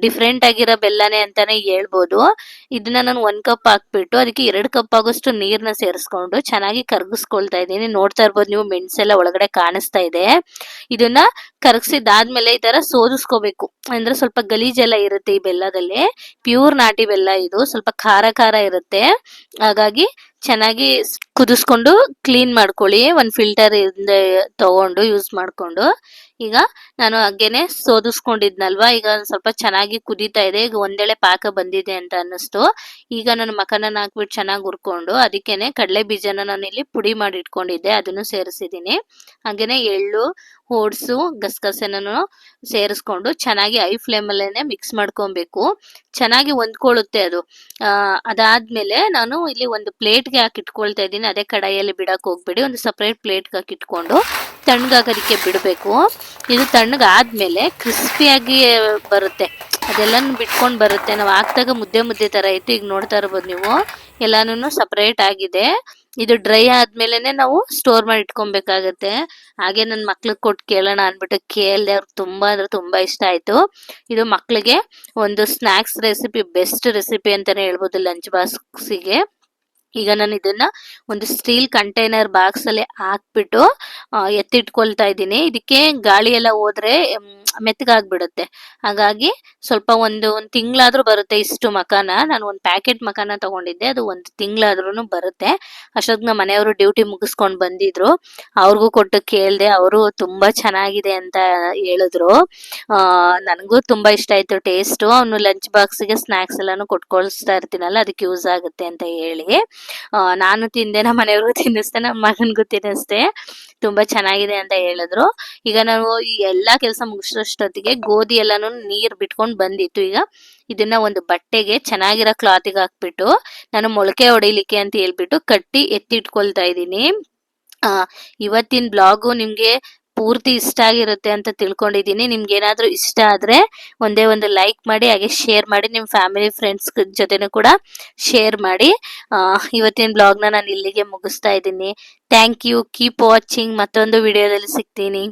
ಡಿಫ್ರೆಂಟ್ ಆಗಿರೋ ಬೆಲ್ಲನೇ ಅಂತಾನೆ ಹೇಳ್ಬೋದು. ಇದನ್ನ ನಾನು 1 ಕಪ್ ಹಾಕ್ಬಿಟ್ಟು ಅದಕ್ಕೆ 2 ಕಪ್ ಆಗೋಷ್ಟು ನೀರ್ನ ಸೇರಿಸ್ಕೊಂಡು ಚೆನ್ನಾಗಿ ಕರಗಿಸ್ಕೊಳ್ತಾ ಇದ್ದೀನಿ. ನೋಡ್ತಾ ಇರ್ಬೋದು ನೀವು, ಮೆಣಸೆಲ್ಲ ಒಳಗಡೆ ಕಾಣಿಸ್ತಾ ಇದೆ. ಇದನ್ನ ಕರಗಿಸಿದಾದ್ಮೇಲೆ ಈ ತರ ಸೋದಿಸ್ಕೋಬೇಕು. ಅಂದ್ರೆ ಸ್ವಲ್ಪ ಗಲೀಜೆಲ್ಲ ಇರುತ್ತೆ ಈ ಬೆಲ್ಲದಲ್ಲಿ. ಪ್ಯೂರ್ ನಾಟಿ ಬೆಲ್ಲ ಇದು, ಸ್ವಲ್ಪ ಖಾರ ಖಾರ ಇರುತ್ತೆ. ಹಾಗಾಗಿ ಚೆನ್ನಾಗಿ ಕುದಿಸ್ಕೊಂಡು ಕ್ಲೀನ್ ಮಾಡ್ಕೊಳ್ಳಿ. ಒಂದ್ ಫಿಲ್ಟರ್ ಇಂದ ತಗೊಂಡು ಯೂಸ್ ಮಾಡ್ಕೊಂಡು. ಈಗ ನಾನು ಹಾಗೇನೆ ಸೋದಿಸ್ಕೊಂಡಿದ್ನಲ್ವಾ, ಈಗ ಸ್ವಲ್ಪ ಚೆನ್ನಾಗಿ ಕುದೀತಾ ಇದೆ. ಈಗ ಒಂದೆಳೆ ಪಾಕ ಬಂದಿದೆ ಅಂತ ಅನ್ನಿಸ್ತು. ಈಗ ನಾನು ಮಕನನ್ನ ಹಾಕ್ಬಿಟ್ಟು ಚೆನ್ನಾಗಿ ಹುರ್ಕೊಂಡು ಅದಕ್ಕೇನೆ ಕಡಲೆ ಬೀಜನ ನಾನು ಇಲ್ಲಿ ಪುಡಿ ಮಾಡಿ ಇಟ್ಕೊಂಡಿದ್ದೆ, ಅದನ್ನು ಸೇರಿಸಿದ್ದೀನಿ. ಹಾಗೇನೆ ಎಳ್ಳು, ಓಟ್ಸು, ಗಸಗಸೆನೂ ಸೇರಿಸ್ಕೊಂಡು ಚೆನ್ನಾಗಿ ಹೈ ಫ್ಲೇಮ್ ಅಲ್ಲೇನೆ ಮಿಕ್ಸ್ ಮಾಡ್ಕೊಬೇಕು. ಚೆನ್ನಾಗಿ ಹೊಂದ್ಕೊಳ್ಳುತ್ತೆ ಅದು. ಅದಾದ್ಮೇಲೆ ನಾನು ಇಲ್ಲಿ ಒಂದು ಪ್ಲೇಟ್ಗೆ ಹಾಕಿ ಇಟ್ಕೊಳ್ತಾ ಇದ್ದೀನಿ. ಅದೇ ಕಡಾಯಿಯಲ್ಲಿ ಬಿಡಕ್ ಹೋಗ್ಬೇಡಿ, ಒಂದು ಸಪರೇಟ್ ಪ್ಲೇಟ್ಗೆ ಹಾಕಿ ಇಟ್ಕೊಂಡು ತಣ್ಣಗಾಗೋದಕ್ಕೆ ಬಿಡಬೇಕು. ಇದು ತಣ್ಣಗಾದ್ಮೇಲೆ ಕ್ರಿಸ್ಪಿಯಾಗಿ ಬರುತ್ತೆ, ಅದೆಲ್ಲನೂ ಬಿಟ್ಕೊಂಡು ಬರುತ್ತೆ. ನಾವು ಹಾಕ್ದಾಗ ಮುದ್ದೆ ಮುದ್ದೆ ತರ ಇತ್ತು. ಈಗ ನೋಡ್ತಾ ಇರ್ಬೋದು ನೀವು, ಎಲ್ಲಾನು ಸಪರೇಟ್ ಆಗಿದೆ. ಇದು ಡ್ರೈ ಆದ್ಮೇಲೆನೆ ನಾವು ಸ್ಟೋರ್ ಮಾಡಿ ಇಟ್ಕೊಬೇಕಾಗತ್ತೆ. ಹಾಗೆ ನನ್ನ ಮಕ್ಳಿಗೆ ಕೊಟ್ಟು ಕೇಳೋಣ ಅನ್ಬಿಟ್ಟು ಕೇಳ್ದೆ. ಅವ್ರಿಗೆ ತುಂಬಾ ಅಂದ್ರೆ ತುಂಬಾ ಇಷ್ಟ ಆಯ್ತು. ಇದು ಮಕ್ಳಿಗೆ ಒಂದು ಸ್ನಾಕ್ಸ್ ರೆಸಿಪಿ, ಬೆಸ್ಟ್ ರೆಸಿಪಿ ಅಂತಾನೆ ಹೇಳ್ಬೋದು ಲಂಚ್ ಬಾಕ್ಸಿಗೆ. ಈಗ ನಾನು ಇದನ್ನ ಒಂದು ಸ್ಟೀಲ್ ಕಂಟೈನರ್ ಬಾಕ್ಸ್ ಅಲ್ಲಿ ಹಾಕ್ಬಿಟ್ಟು ಎತ್ತಿಟ್ಕೊಳ್ತಾ ಇದ್ದೀನಿ. ಇದಕ್ಕೆ ಗಾಳಿ ಎಲ್ಲ ಹೋದ್ರೆ ಮೆತ್ತಗಾಗ್ಬಿಡುತ್ತೆ. ಹಾಗಾಗಿ ಸ್ವಲ್ಪ ಒಂದು ತಿಂಗಳಾದ್ರೂ ಬರುತ್ತೆ ಇಷ್ಟು ಮಕಾನ. ನಾನು ಒಂದು ಪ್ಯಾಕೆಟ್ ಮಕಾನ ತಗೊಂಡಿದ್ದೆ, ಅದು 1 ತಿಂಗಳಾದ್ರೂ ಬರುತ್ತೆ. ಅಷ್ಟೊತ್ತಿಗೆ ನಮ್ಮ ಮನೆಯವರು ಡ್ಯೂಟಿ ಮುಗಿಸ್ಕೊಂಡು ಬಂದಿದ್ರು, ಅವ್ರಿಗೂ ಕೊಟ್ಟು ಕೇಳ್ದೆ. ಅವರು ತುಂಬಾ ಚೆನ್ನಾಗಿದೆ ಅಂತ ಹೇಳಿದ್ರು. ನನಗೂ ತುಂಬಾ ಇಷ್ಟ ಆಯ್ತು ಟೇಸ್ಟ್. ಅವನು ಲಂಚ್ ಬಾಕ್ಸ್ಗೆ ಸ್ನಾಕ್ಸ್ ಎಲ್ಲಾನು ಕೊಟ್ಕೊಳ್ಸ್ತಾ ಇರ್ತೀನಲ್ಲ, ಅದಕ್ಕೆ ಯೂಸ್ ಆಗುತ್ತೆ ಅಂತ ಹೇಳಿ ನಾನು ತಿಂದೆ, ನಮ್ಮ ಮನೆಯವ್ರಿಗೂ ತಿನ್ನಿಸ್ದೆ, ನಮ್ಮ ಮಗನ್ಗೂ ತಿನ್ನಿಸ್ದೆ. ತುಂಬಾ ಚೆನ್ನಾಗಿದೆ ಅಂತ ಹೇಳಿದ್ರು. ಈಗ ನಾವು ಈ ಎಲ್ಲಾ ಕೆಲಸ ಮುಗಿಸೋಷ್ಟೊತ್ತಿಗೆ ಗೋಧಿ ಎಲ್ಲಾನು ನೀರ್ ಬಿಟ್ಕೊಂಡು ಬಂದಿತ್ತು. ಈಗ ಇದನ್ನ ಒಂದು ಬಟ್ಟೆಗೆ ಚೆನ್ನಾಗಿರೋ ಕ್ಲಾತಿಗೆ ಹಾಕ್ಬಿಟ್ಟು ನಾನು ಮೊಳಕೆ ಹೊಡಿಲಿಕ್ಕೆ ಅಂತ ಹೇಳ್ಬಿಟ್ಟು ಕಟ್ಟಿ ಎತ್ತಿಟ್ಕೊಳ್ತಾ ಇದ್ದೀನಿ. ಇವತ್ತಿನ ಬ್ಲಾಗು ನಿಮ್ಗೆ ಪೂರ್ತಿ ಇಷ್ಟ ಆಗಿರುತ್ತೆ ಅಂತ ತಿಳ್ಕೊಂಡಿದ್ದೀನಿ. ನಿಮ್ಗೆ ಏನಾದ್ರೂ ಇಷ್ಟ ಆದ್ರೆ ಒಂದೇ ಒಂದು ಲೈಕ್ ಮಾಡಿ, ಹಾಗೆ ಶೇರ್ ಮಾಡಿ. ನಿಮ್ ಫ್ಯಾಮಿಲಿ ಫ್ರೆಂಡ್ಸ್ ಜೊತೆನೂ ಕೂಡ ಶೇರ್ ಮಾಡಿ. ಇವತ್ತಿನ ಬ್ಲಾಗ್ನ ನಾನು ಇಲ್ಲಿಗೆ ಮುಗಿಸ್ತಾ ಇದ್ದೀನಿ. Thank you, keep watching. ಮತ್ತೊಂದು ವಿಡಿಯೋದಲ್ಲಿ ಸಿಗ್ತೀನಿ.